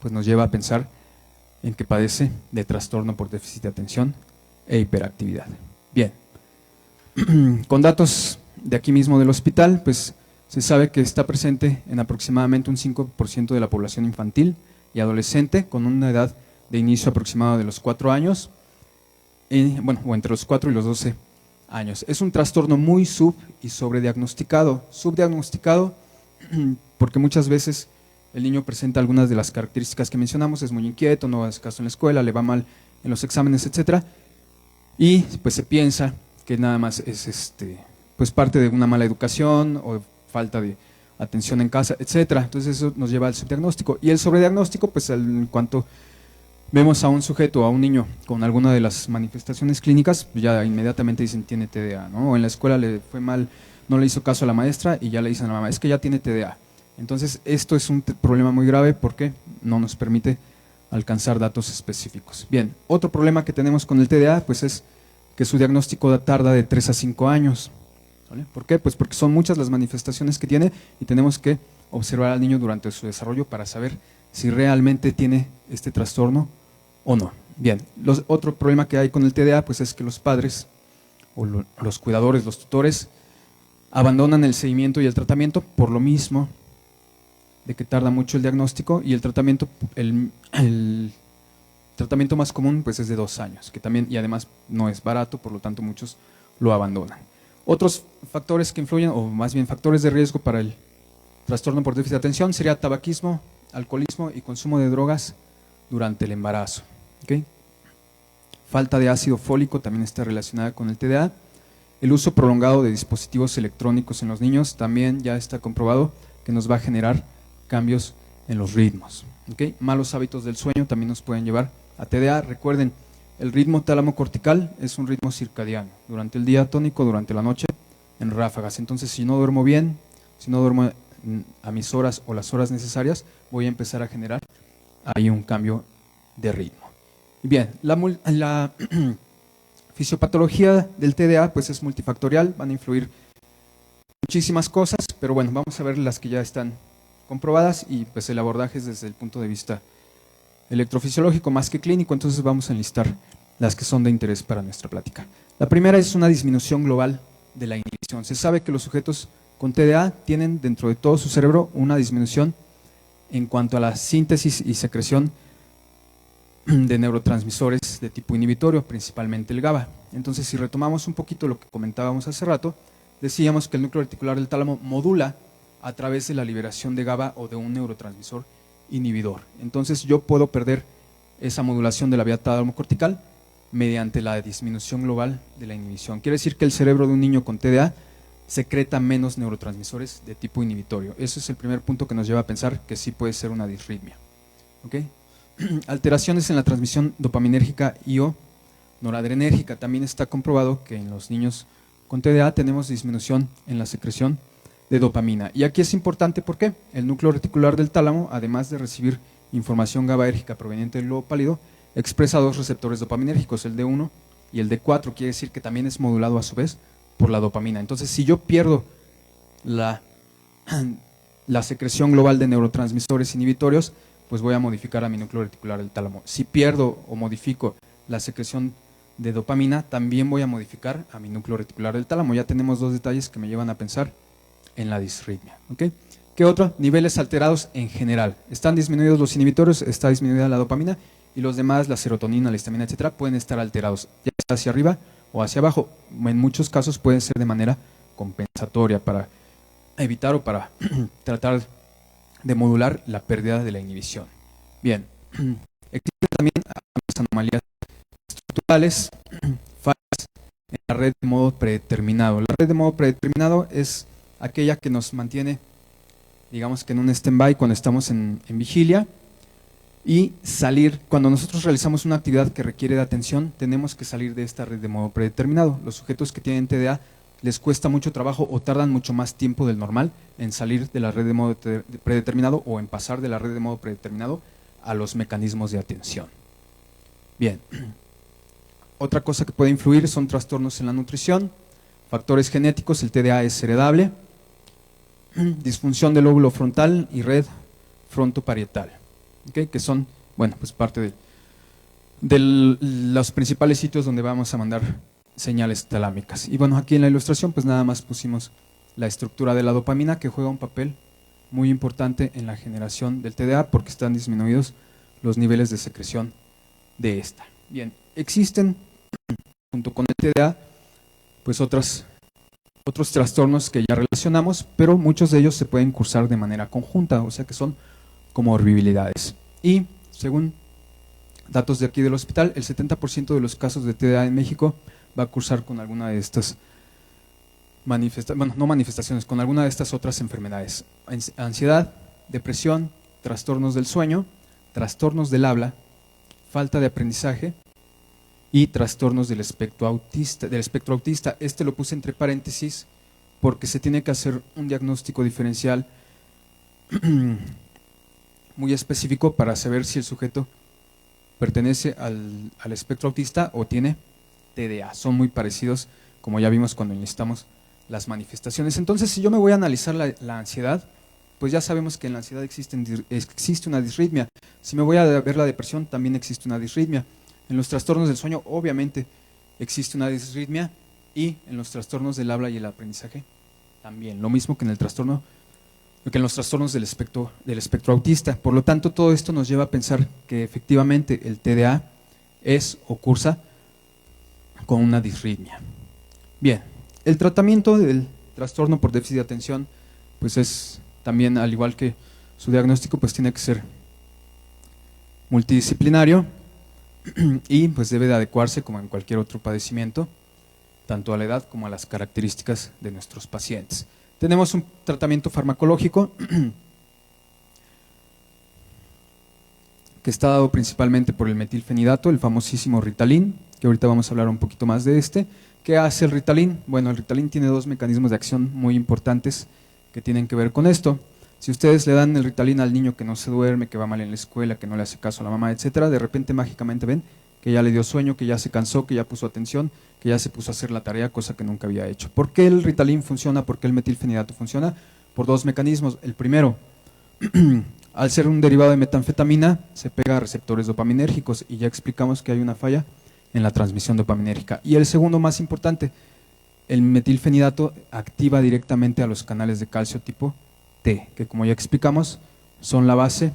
pues nos lleva a pensar en que padece de trastorno por déficit de atención e hiperactividad. Bien, con datos de aquí mismo del hospital, pues se sabe que está presente en aproximadamente un 5% de la población infantil y adolescente, con una edad de inicio aproximada de los 4 años, o entre los 4 y los 12 años. Es un trastorno muy y sobrediagnosticado. Subdiagnosticado porque muchas veces el niño presenta algunas de las características que mencionamos, es muy inquieto, no hace caso en la escuela, le va mal en los exámenes, etcétera, y pues se piensa que nada más es pues parte de una mala educación o falta de atención en casa, etcétera. Entonces eso nos lleva al subdiagnóstico. Y el sobrediagnóstico, pues en cuanto vemos a un sujeto, a un niño con alguna de las manifestaciones clínicas, ya inmediatamente dicen tiene TDA, ¿no? O en la escuela le fue mal, no le hizo caso a la maestra y ya le dicen a la mamá, es que ya tiene TDA. Entonces esto es un problema muy grave porque no nos permite alcanzar datos específicos. Bien, otro problema que tenemos con el TDA pues es que su diagnóstico tarda de 3 a 5 años. ¿Vale? ¿Por qué? Pues porque son muchas las manifestaciones que tiene y tenemos que observar al niño durante su desarrollo para saber si realmente tiene este trastorno o no. Bien, otro problema que hay con el TDA pues es que los padres o los cuidadores, los tutores, abandonan el seguimiento y el tratamiento por lo mismo de que tarda mucho el diagnóstico y el tratamiento más común pues es de 2 años, que también y además no es barato, por lo tanto muchos lo abandonan. Otros factores que influyen, o más bien factores de riesgo para el trastorno por déficit de atención sería tabaquismo, alcoholismo y consumo de drogas durante el embarazo. ¿Okay? Falta de ácido fólico también está relacionada con el TDA. El uso prolongado de dispositivos electrónicos en los niños también ya está comprobado que nos va a generar cambios en los ritmos. ¿Okay? Malos hábitos del sueño también nos pueden llevar a TDA. Recuerden, el ritmo tálamo cortical es un ritmo circadiano. Durante el día tónico, durante la noche en ráfagas. Entonces, si no duermo bien, si no duermo a mis horas o las horas necesarias, voy a empezar a generar ahí un cambio de ritmo. Bien, la fisiopatología del TDA pues es multifactorial, van a influir muchísimas cosas, pero bueno, vamos a ver las que ya están comprobadas y pues el abordaje es desde el punto de vista electrofisiológico más que clínico, entonces vamos a enlistar las que son de interés para nuestra plática. La primera es una disminución global de la inhibición. Se sabe que los sujetos con TDA tienen dentro de todo su cerebro una disminución en cuanto a la síntesis y secreción de neurotransmisores de tipo inhibitorio, principalmente el GABA. Entonces, si retomamos un poquito lo que comentábamos hace rato, decíamos que el núcleo reticular del tálamo modula a través de la liberación de GABA o de un neurotransmisor inhibidor. Entonces, yo puedo perder esa modulación de la vía tálamo-cortical mediante la disminución global de la inhibición. Quiere decir que el cerebro de un niño con TDA secreta menos neurotransmisores de tipo inhibitorio. Ese es el primer punto que nos lleva a pensar que sí puede ser una disritmia. ¿Okay? Alteraciones en la transmisión dopaminérgica y o noradrenérgica. También está comprobado que en los niños con TDA tenemos disminución en la secreción de dopamina. Y aquí es importante porque el núcleo reticular del tálamo, además de recibir información GABAérgica proveniente del globo pálido, expresa 2 receptores dopaminérgicos, el D1 y el D4, quiere decir que también es modulado a su vez por la dopamina. Entonces, si yo pierdo la secreción global de neurotransmisores inhibitorios, pues voy a modificar a mi núcleo reticular del tálamo. Si pierdo o modifico la secreción de dopamina, también voy a modificar a mi núcleo reticular del tálamo. Ya tenemos 2 detalles que me llevan a pensar en la disritmia. ¿Okay? ¿Qué otro? Niveles alterados en general. Están disminuidos los inhibitorios, está disminuida la dopamina y los demás, la serotonina, la histamina, etcétera, pueden estar alterados, ya sea hacia arriba o hacia abajo. En muchos casos pueden ser de manera compensatoria para evitar o para tratar de modular la pérdida de la inhibición. Bien, existen también algunas anomalías estructurales, fallas en la red de modo predeterminado. La red de modo predeterminado es aquella que nos mantiene, digamos que en un stand-by cuando estamos en vigilia, y salir, cuando nosotros realizamos una actividad que requiere de atención, tenemos que salir de esta red de modo predeterminado. Los sujetos que tienen TDA les cuesta mucho trabajo o tardan mucho más tiempo del normal en salir de la red de modo predeterminado o en pasar de la red de modo predeterminado a los mecanismos de atención. Bien, otra cosa que puede influir son trastornos en la nutrición, factores genéticos, el TDA es heredable, disfunción del lóbulo frontal y red frontoparietal. ¿Okay? Que son, bueno, pues parte de los principales sitios donde vamos a mandar señales talámicas. Y bueno, aquí en la ilustración pues nada más pusimos la estructura de la dopamina, que juega un papel muy importante en la generación del TDA porque están disminuidos los niveles de secreción de esta. Bien, existen junto con el TDA pues otros trastornos que ya relacionamos, pero muchos de ellos se pueden cursar de manera conjunta, o sea que son comorbilidades. Y según datos de aquí del hospital, el 70% de los casos de TDA en México va a cursar con alguna de estas no manifestaciones, con alguna de estas otras enfermedades: ansiedad, depresión, trastornos del sueño, trastornos del habla, falta de aprendizaje y trastornos del espectro autista. Este lo puse entre paréntesis porque se tiene que hacer un diagnóstico diferencial muy específico para saber si el sujeto pertenece al espectro autista o tiene TDA. Son muy parecidos, como ya vimos cuando enlistamos las manifestaciones. Entonces, si yo me voy a analizar la ansiedad, pues ya sabemos que en la ansiedad existe una disritmia. Si me voy a ver la depresión, también existe una disritmia. En los trastornos del sueño, obviamente, existe una disritmia, y en los trastornos del habla y el aprendizaje también. Lo mismo que en los trastornos del espectro autista. Por lo tanto, todo esto nos lleva a pensar que efectivamente el TDA es o cursa con una disritmia. Bien, el tratamiento del trastorno por déficit de atención, pues es también, al igual que su diagnóstico, pues tiene que ser multidisciplinario y pues debe de adecuarse, como en cualquier otro padecimiento, tanto a la edad como a las características de nuestros pacientes. Tenemos un tratamiento farmacológico que está dado principalmente por el metilfenidato, el famosísimo Ritalin, que ahorita vamos a hablar un poquito más de este. ¿Qué hace el Ritalin? Bueno, el Ritalin tiene dos mecanismos de acción muy importantes que tienen que ver con esto. Si ustedes le dan el Ritalin al niño que no se duerme, que va mal en la escuela, que no le hace caso a la mamá, etcétera, de repente mágicamente ven que ya le dio sueño, que ya se cansó, que ya puso atención, que ya se puso a hacer la tarea, cosa que nunca había hecho. ¿Por qué el Ritalin funciona? ¿Por qué el metilfenidato funciona? Por dos mecanismos. El primero, al ser un derivado de metanfetamina, se pega a receptores dopaminérgicos, y ya explicamos que hay una falla en la transmisión dopaminérgica. Y el segundo, más importante, el metilfenidato activa directamente a los canales de calcio tipo T, que, como ya explicamos, son la base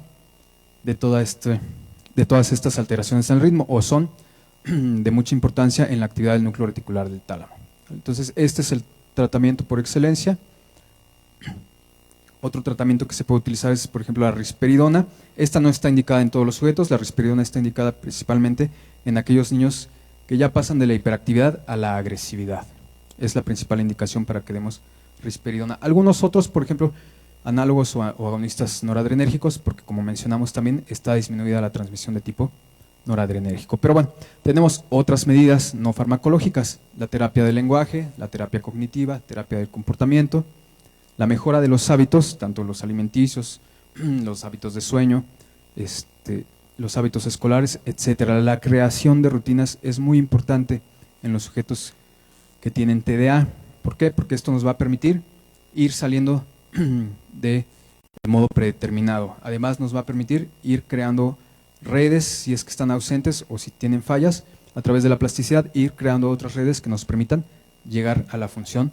de todas estas alteraciones en el ritmo, o son de mucha importancia en la actividad del núcleo reticular del tálamo. Entonces, este es el tratamiento por excelencia. Otro tratamiento que se puede utilizar es, por ejemplo, la risperidona. Esta no está indicada en todos los sujetos. La risperidona está indicada principalmente en aquellos niños que ya pasan de la hiperactividad a la agresividad. Es la principal indicación para que demos risperidona. Algunos otros, por ejemplo, análogos o agonistas noradrenérgicos, porque, como mencionamos, también está disminuida la transmisión de tipo noradrenérgico. Pero bueno, tenemos otras medidas no farmacológicas: la terapia del lenguaje, la terapia cognitiva, terapia del comportamiento, la mejora de los hábitos, tanto los alimenticios, los hábitos de sueño, los hábitos escolares, etcétera. La creación de rutinas es muy importante en los sujetos que tienen TDA. ¿Por qué? Porque esto nos va a permitir ir saliendo de modo predeterminado. Además, nos va a permitir ir creando redes, si es que están ausentes o si tienen fallas, a través de la plasticidad, ir creando otras redes que nos permitan llegar a la función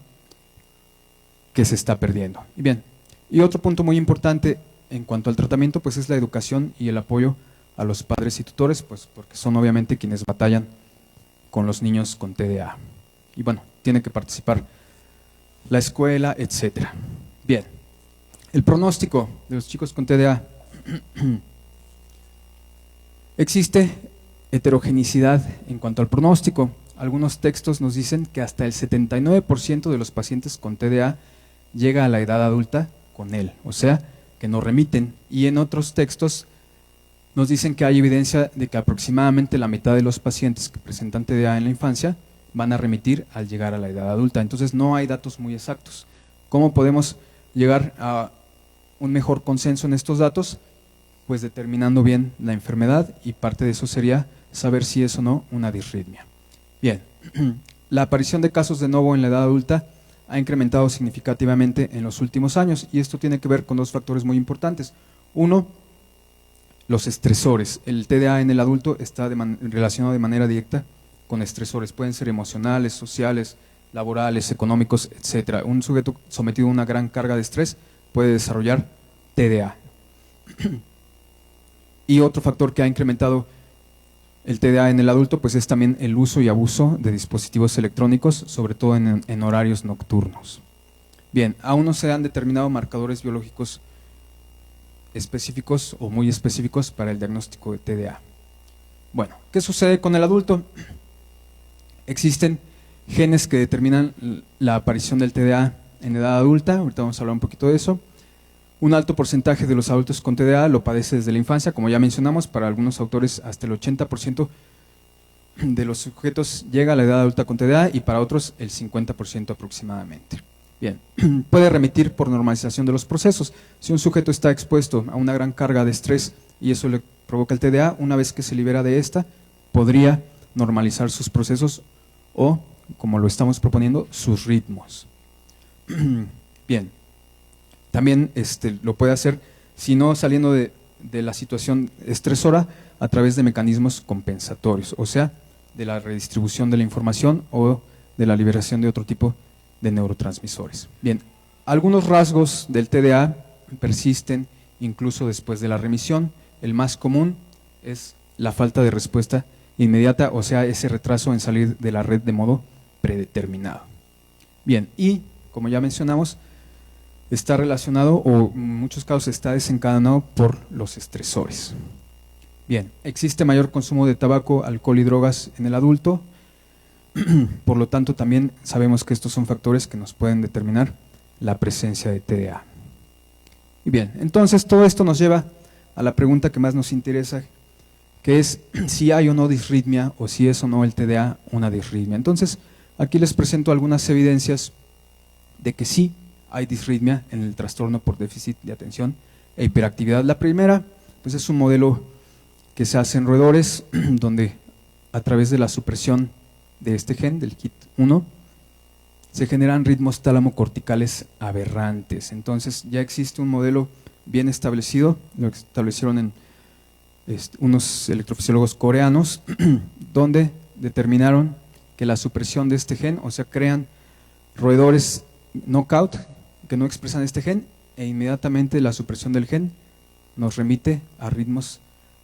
que se está perdiendo. Y bien, y otro punto muy importante en cuanto al tratamiento, pues es la educación y el apoyo a los padres y tutores, pues porque son obviamente quienes batallan con los niños con TDA. Y bueno, tiene que participar la escuela, etcétera. Bien, el pronóstico de los chicos con TDA. Existe heterogeneidad en cuanto al pronóstico. Algunos textos nos dicen que hasta el 79% de los pacientes con TDA llega a la edad adulta con él, o sea, que no remiten. Y en otros textos nos dicen que hay evidencia de que aproximadamente la mitad de los pacientes que presentan TDA en la infancia van a remitir al llegar a la edad adulta. Entonces, no hay datos muy exactos. ¿Cómo podemos llegar a un mejor consenso en estos datos? Pues determinando bien la enfermedad, y parte de eso sería saber si es o no una disritmia. Bien, la aparición de casos de novo en la edad adulta ha incrementado significativamente en los últimos años, y esto tiene que ver con dos factores muy importantes. Uno, los estresores. El TDA en el adulto está relacionado de manera directa con estresores. Pueden ser emocionales, sociales, laborales, económicos, etcétera. Un sujeto sometido a una gran carga de estrés puede desarrollar TDA. Y otro factor que ha incrementado el TDA en el adulto, pues es también el uso y abuso de dispositivos electrónicos, sobre todo en horarios nocturnos. Bien, aún no se han determinado marcadores biológicos específicos o muy específicos para el diagnóstico de TDA. Bueno, ¿qué sucede con el adulto? Existen genes que determinan la aparición del TDA en edad adulta, ahorita vamos a hablar un poquito de eso. Un alto porcentaje de los adultos con TDA lo padece desde la infancia, como ya mencionamos, para algunos autores hasta el 80% de los sujetos llega a la edad adulta con TDA y para otros el 50% aproximadamente. Bien, puede remitir por normalización de los procesos. Si un sujeto está expuesto a una gran carga de estrés y eso le provoca el TDA, una vez que se libera de esta, podría normalizar sus procesos o, como lo estamos proponiendo, sus ritmos. Bien, también lo puede hacer, si no saliendo de la situación estresora, a través de mecanismos compensatorios, o sea, de la redistribución de la información o de la liberación de otro tipo de neurotransmisores. Bien, algunos rasgos del TDA persisten incluso después de la remisión. El más común es la falta de respuesta inmediata, o sea, ese retraso en salir de la red de modo predeterminado. Bien, y como ya mencionamos, está relacionado o en muchos casos está desencadenado por los estresores. Bien, existe mayor consumo de tabaco, alcohol y drogas en el adulto, por lo tanto también sabemos que estos son factores que nos pueden determinar la presencia de TDA. Y bien, entonces todo esto nos lleva a la pregunta que más nos interesa, que es si hay o no disritmia o si es o no el TDA una disritmia. Entonces, aquí les presento algunas evidencias de que sí hay disritmia en el trastorno por déficit de atención e hiperactividad. La primera, pues es un modelo que se hace en roedores, donde a través de la supresión de este gen, del KIT1, se generan ritmos tálamo-corticales aberrantes. Entonces ya existe un modelo bien establecido, lo establecieron en unos electrofisiólogos coreanos, donde determinaron que la supresión de este gen, o sea, crean roedores knockout que no expresan este gen, e inmediatamente la supresión del gen nos remite a ritmos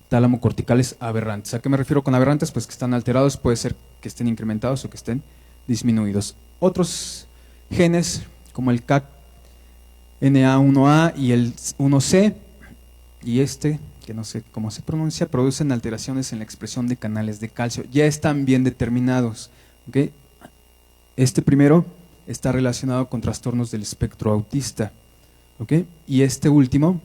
tálamo-corticales aberrantes. ¿A qué me refiero con aberrantes? Pues que están alterados, puede ser que estén incrementados o que estén disminuidos. Otros genes, como el CAC-NA1A y el 1C, y que no sé cómo se pronuncia, producen alteraciones en la expresión de canales de calcio. Ya están bien determinados. ¿Okay? Este primero está relacionado con trastornos del espectro autista. ¿Okay? Y este último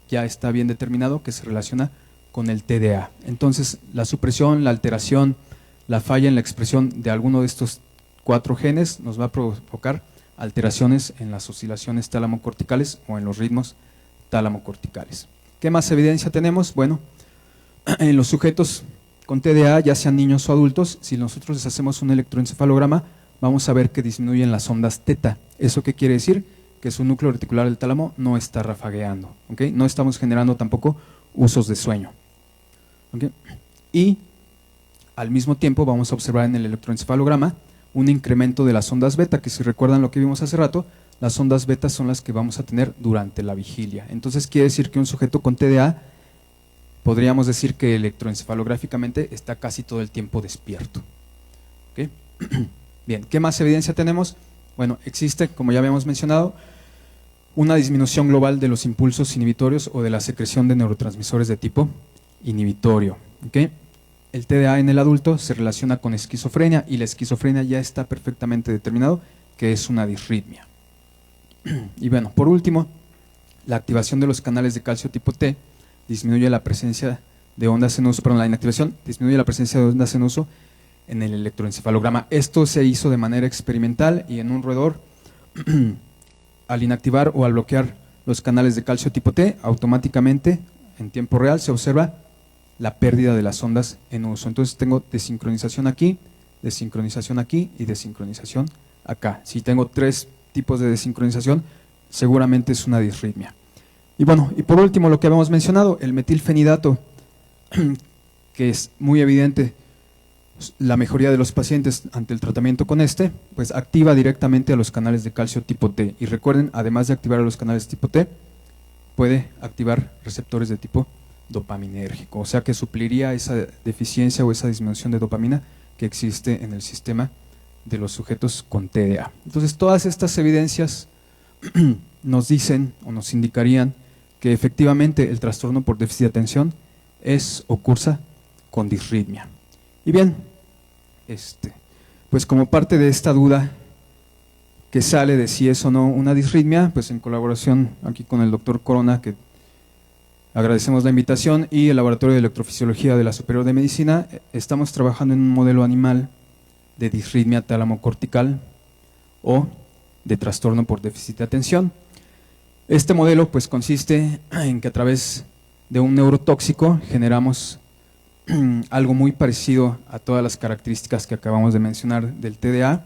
ya está bien determinado que se relaciona con el TDA. Entonces, la supresión, la alteración, la falla en la expresión de alguno de estos 4 genes nos va a provocar alteraciones en las oscilaciones tálamo-corticales o en los ritmos tálamo-corticales. ¿Qué más evidencia tenemos? Bueno, en los sujetos con TDA, ya sean niños o adultos, si nosotros les hacemos un electroencefalograma, vamos a ver que disminuyen las ondas teta. ¿Eso qué quiere decir? Que su núcleo reticular del tálamo no está rafagueando. ¿Okay? No estamos generando tampoco usos de sueño. ¿Okay? Y al mismo tiempo vamos a observar en el electroencefalograma un incremento de las ondas beta, que si recuerdan lo que vimos hace rato, las ondas beta son las que vamos a tener durante la vigilia. Entonces quiere decir que un sujeto con TDA, podríamos decir que electroencefalográficamente está casi todo el tiempo despierto. ¿Okay? Bien, ¿qué más evidencia tenemos? Bueno, existe, como ya habíamos mencionado, una disminución global de los impulsos inhibitorios o de la secreción de neurotransmisores de tipo inhibitorio. ¿Okay? El TDA en el adulto se relaciona con esquizofrenia y la esquizofrenia ya está perfectamente determinado que es una disritmia. Y bueno, por último, la activación de los canales de calcio tipo T disminuye la presencia de ondas en uso, perdón, la inactivación disminuye la presencia de ondas en uso en el electroencefalograma. Esto se hizo de manera experimental y en un roedor, al inactivar o al bloquear los canales de calcio tipo T, automáticamente en tiempo real se observa la pérdida de las ondas en uso. Entonces tengo desincronización aquí y desincronización acá. Si tengo 3 tipos de desincronización, seguramente es una disritmia. Y bueno, y por último lo que habíamos mencionado, el metilfenidato, que es muy evidente la mejoría de los pacientes ante el tratamiento con pues activa directamente a los canales de calcio tipo T. Y recuerden, además de activar a los canales tipo T, puede activar receptores de tipo dopaminérgico, o sea que supliría esa deficiencia o esa disminución de dopamina que existe en el sistema de los sujetos con TDA. Entonces, todas estas evidencias nos dicen o nos indicarían que efectivamente el trastorno por déficit de atención es o cursa con disritmia. Y bien, pues pues como parte de esta duda que sale de si es o no una disritmia, pues en colaboración aquí con el doctor Corona, que agradecemos la invitación, y el Laboratorio de Electrofisiología de la Superior de Medicina, estamos trabajando en un modelo animal de disritmia tálamo-cortical o de trastorno por déficit de atención. Este modelo pues consiste en que a través de un neurotóxico generamos algo muy parecido a todas las características que acabamos de mencionar del TDA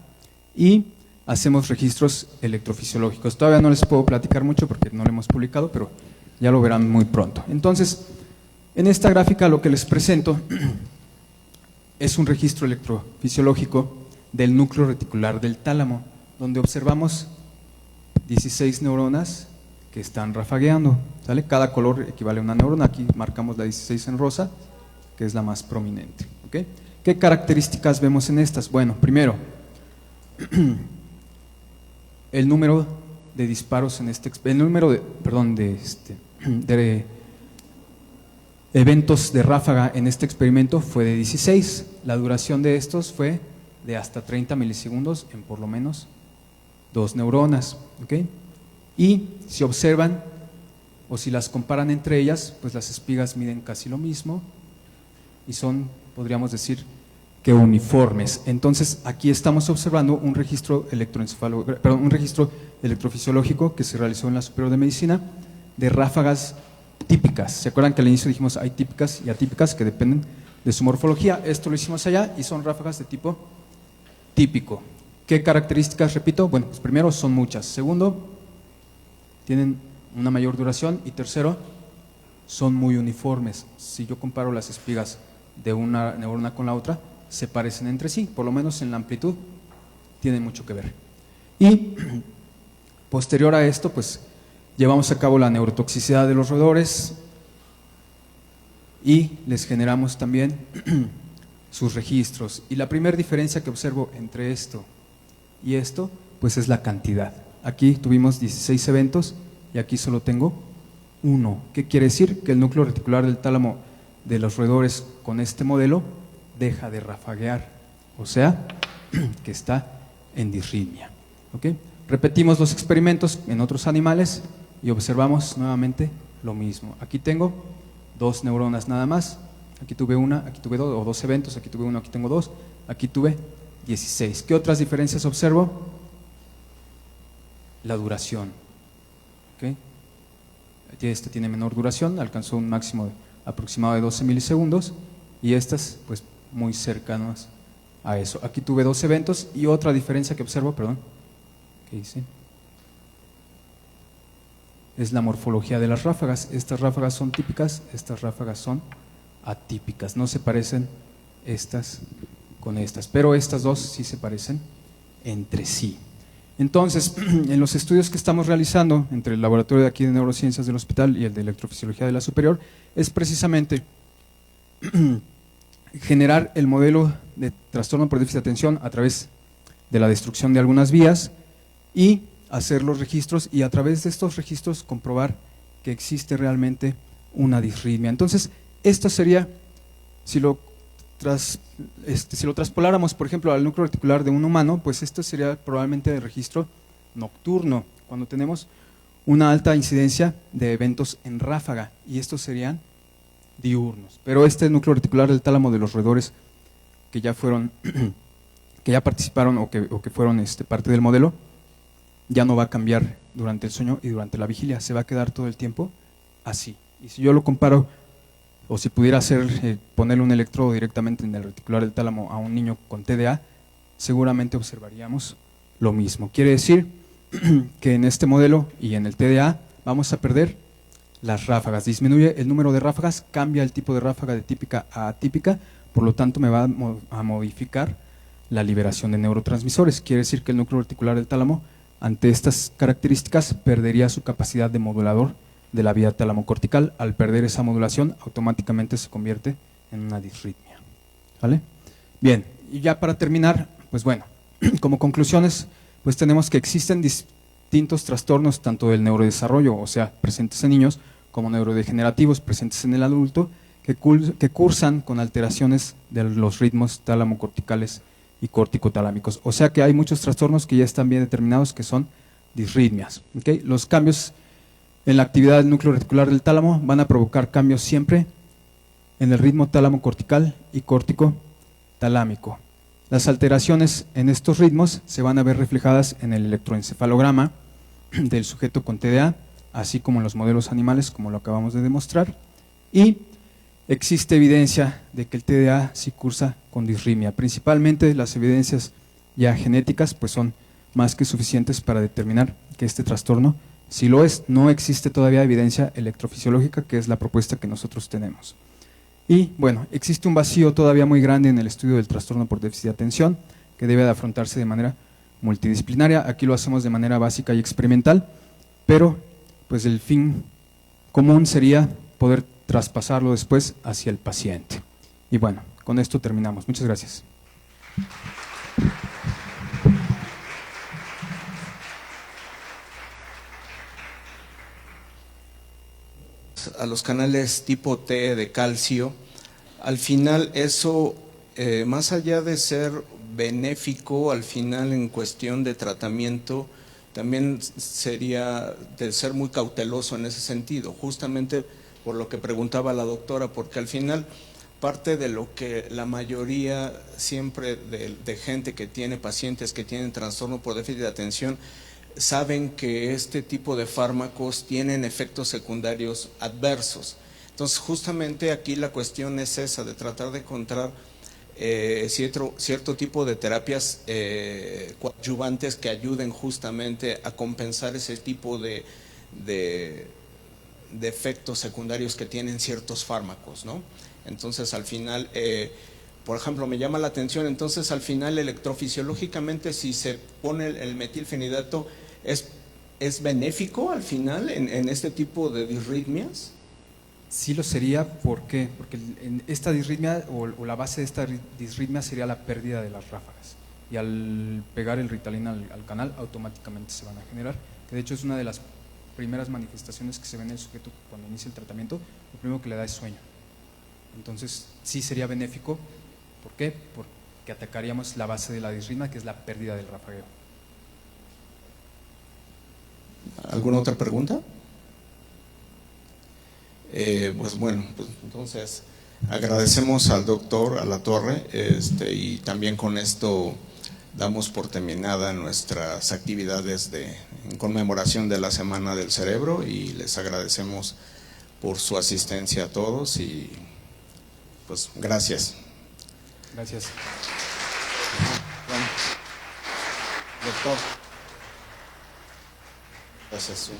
y hacemos registros electrofisiológicos. Todavía no les puedo platicar mucho porque no lo hemos publicado, pero ya lo verán muy pronto. Entonces, en esta gráfica lo que les presento es un registro electrofisiológico del núcleo reticular del tálamo, donde observamos 16 neuronas que están rafagueando, ¿sale? Cada color equivale a una neurona. Aquí marcamos la 16 en rosa, que es la más prominente, ¿ok? ¿Qué características vemos en estas? Bueno, primero, el número de disparos en el número de eventos de ráfaga en este experimento fue de 16. La duración de estos fue de hasta 30 milisegundos en por lo menos 2 neuronas, ¿ok? Y si observan o si las comparan entre ellas, pues las espigas miden casi lo mismo y son, podríamos decir, que uniformes. Entonces aquí estamos observando un registro electrofisiológico que se realizó en la Superior de Medicina de ráfagas típicas. ¿Se acuerdan que al inicio dijimos hay típicas y atípicas que dependen de su morfología? Esto lo hicimos allá y son ráfagas de tipo típico. ¿Qué características repito? Bueno, pues primero son muchas. Segundo, tienen una mayor duración. Y tercero, son muy uniformes. Si yo comparo las espigas de una neurona con la otra, se parecen entre sí, por lo menos en la amplitud, tienen mucho que ver. Y posterior a esto, pues llevamos a cabo la neurotoxicidad de los roedores y les generamos también sus registros. Y la primera diferencia que observo entre esto y esto, pues es la cantidad. Aquí tuvimos 16 eventos y aquí solo tengo 1. ¿Qué quiere decir? Que el núcleo reticular del tálamo de los roedores con este modelo deja de rafaguear, o sea, que está en disritmia, ¿ok? Repetimos los experimentos en otros animales y observamos nuevamente lo mismo. Aquí tengo 2 neuronas nada más, aquí tuve una, aquí tuve 2, o 2 eventos, aquí tuve 1, aquí tengo 2, aquí tuve 16. ¿Qué otras diferencias observo? La duración, ¿ok? Este tiene menor duración, alcanzó un máximo aproximado de 12 milisegundos y estas pues muy cercanas a eso. Aquí tuve 2 eventos y otra diferencia que observo, perdón, ¿qué hice? Es la morfología de las ráfagas. Estas ráfagas son típicas, estas ráfagas son atípicas, no se parecen estas con estas, pero estas dos sí se parecen entre sí. Entonces, en los estudios que estamos realizando entre el laboratorio de aquí de neurociencias del hospital y el de electrofisiología de la superior, es precisamente generar el modelo de trastorno por déficit de atención a través de la destrucción de algunas vías y hacer los registros y a través de estos registros comprobar que existe realmente una disritmia. Entonces, esto sería, si lo traspoláramos, por ejemplo, al núcleo reticular de un humano, pues esto sería probablemente de registro nocturno, cuando tenemos una alta incidencia de eventos en ráfaga, y estos serían diurnos. Pero este núcleo reticular del tálamo de los roedores que ya fueron, que ya participaron o que fueron parte del modelo, ya no va a cambiar durante el sueño y durante la vigilia, se va a quedar todo el tiempo así. Y si yo lo comparo, o si pudiera ponerle un electrodo directamente en el reticular del tálamo a un niño con TDA, seguramente observaríamos lo mismo. Quiere decir que en este modelo y en el TDA vamos a perder las ráfagas, disminuye el número de ráfagas, cambia el tipo de ráfaga de típica a atípica, por lo tanto me va a modificar la liberación de neurotransmisores. Quiere decir que el núcleo reticular del tálamo, ante estas características, perdería su capacidad de modulador de la vía tálamo-cortical. Al perder esa modulación, automáticamente se convierte en una disritmia. ¿Vale? Bien, y ya para terminar, pues bueno, como conclusiones, pues tenemos que existen distintos trastornos, tanto del neurodesarrollo, o sea, presentes en niños, como neurodegenerativos, presentes en el adulto, que cursan con alteraciones de los ritmos tálamo-corticales y córtico-talámicos. O sea que hay muchos trastornos que ya están bien determinados que son disritmias. ¿Okay? Los cambios en la actividad del núcleo reticular del tálamo van a provocar cambios siempre en el ritmo tálamo cortical y córtico talámico. Las alteraciones en estos ritmos se van a ver reflejadas en el electroencefalograma del sujeto con TDA, así como en los modelos animales, como lo acabamos de demostrar, y existe evidencia de que el TDA sí cursa con disritmia. Principalmente las evidencias ya genéticas pues son más que suficientes para determinar que este trastorno sí lo es. No existe todavía evidencia electrofisiológica, que es la propuesta que nosotros tenemos. Y bueno, existe un vacío todavía muy grande en el estudio del trastorno por déficit de atención, que debe de afrontarse de manera multidisciplinaria. Aquí lo hacemos de manera básica y experimental, pero pues el fin común sería poder traspasarlo después hacia el paciente. Y bueno, con esto terminamos. Muchas gracias. A los canales tipo T de calcio, al final eso, más allá de ser benéfico, al final en cuestión de tratamiento, también sería de ser muy cauteloso en ese sentido, justamente por lo que preguntaba la doctora, porque al final parte de lo que la mayoría siempre de gente que tiene pacientes que tienen trastorno por déficit de atención, saben que este tipo de fármacos tienen efectos secundarios adversos. Entonces, justamente aquí la cuestión es esa, de tratar de encontrar cierto tipo de terapias coadyuvantes que ayuden justamente a compensar ese tipo de efectos secundarios que tienen ciertos fármacos, ¿no? Entonces, al final, por ejemplo, me llama la atención, entonces al final electrofisiológicamente si se pone el metilfenidato, ¿es benéfico al final en este tipo de disritmias? Sí lo sería, ¿por qué? Porque en esta disritmia o la base de esta disritmia sería la pérdida de las ráfagas, y al pegar el Ritalin al canal automáticamente se van a generar, que de hecho es una de las primeras manifestaciones que se ve en el sujeto cuando inicia el tratamiento. Lo primero que le da es sueño. Entonces sí sería benéfico. ¿Por qué? Porque atacaríamos la base de la disritmia, que es la pérdida del rafagueo. ¿Alguna otra pregunta? Pues bueno, pues entonces agradecemos al doctor Alatorre, y también con esto damos por terminada nuestras actividades en conmemoración de la Semana del Cerebro, y les agradecemos por su asistencia a todos y pues gracias. Gracias. Bueno, doctor. Gracias.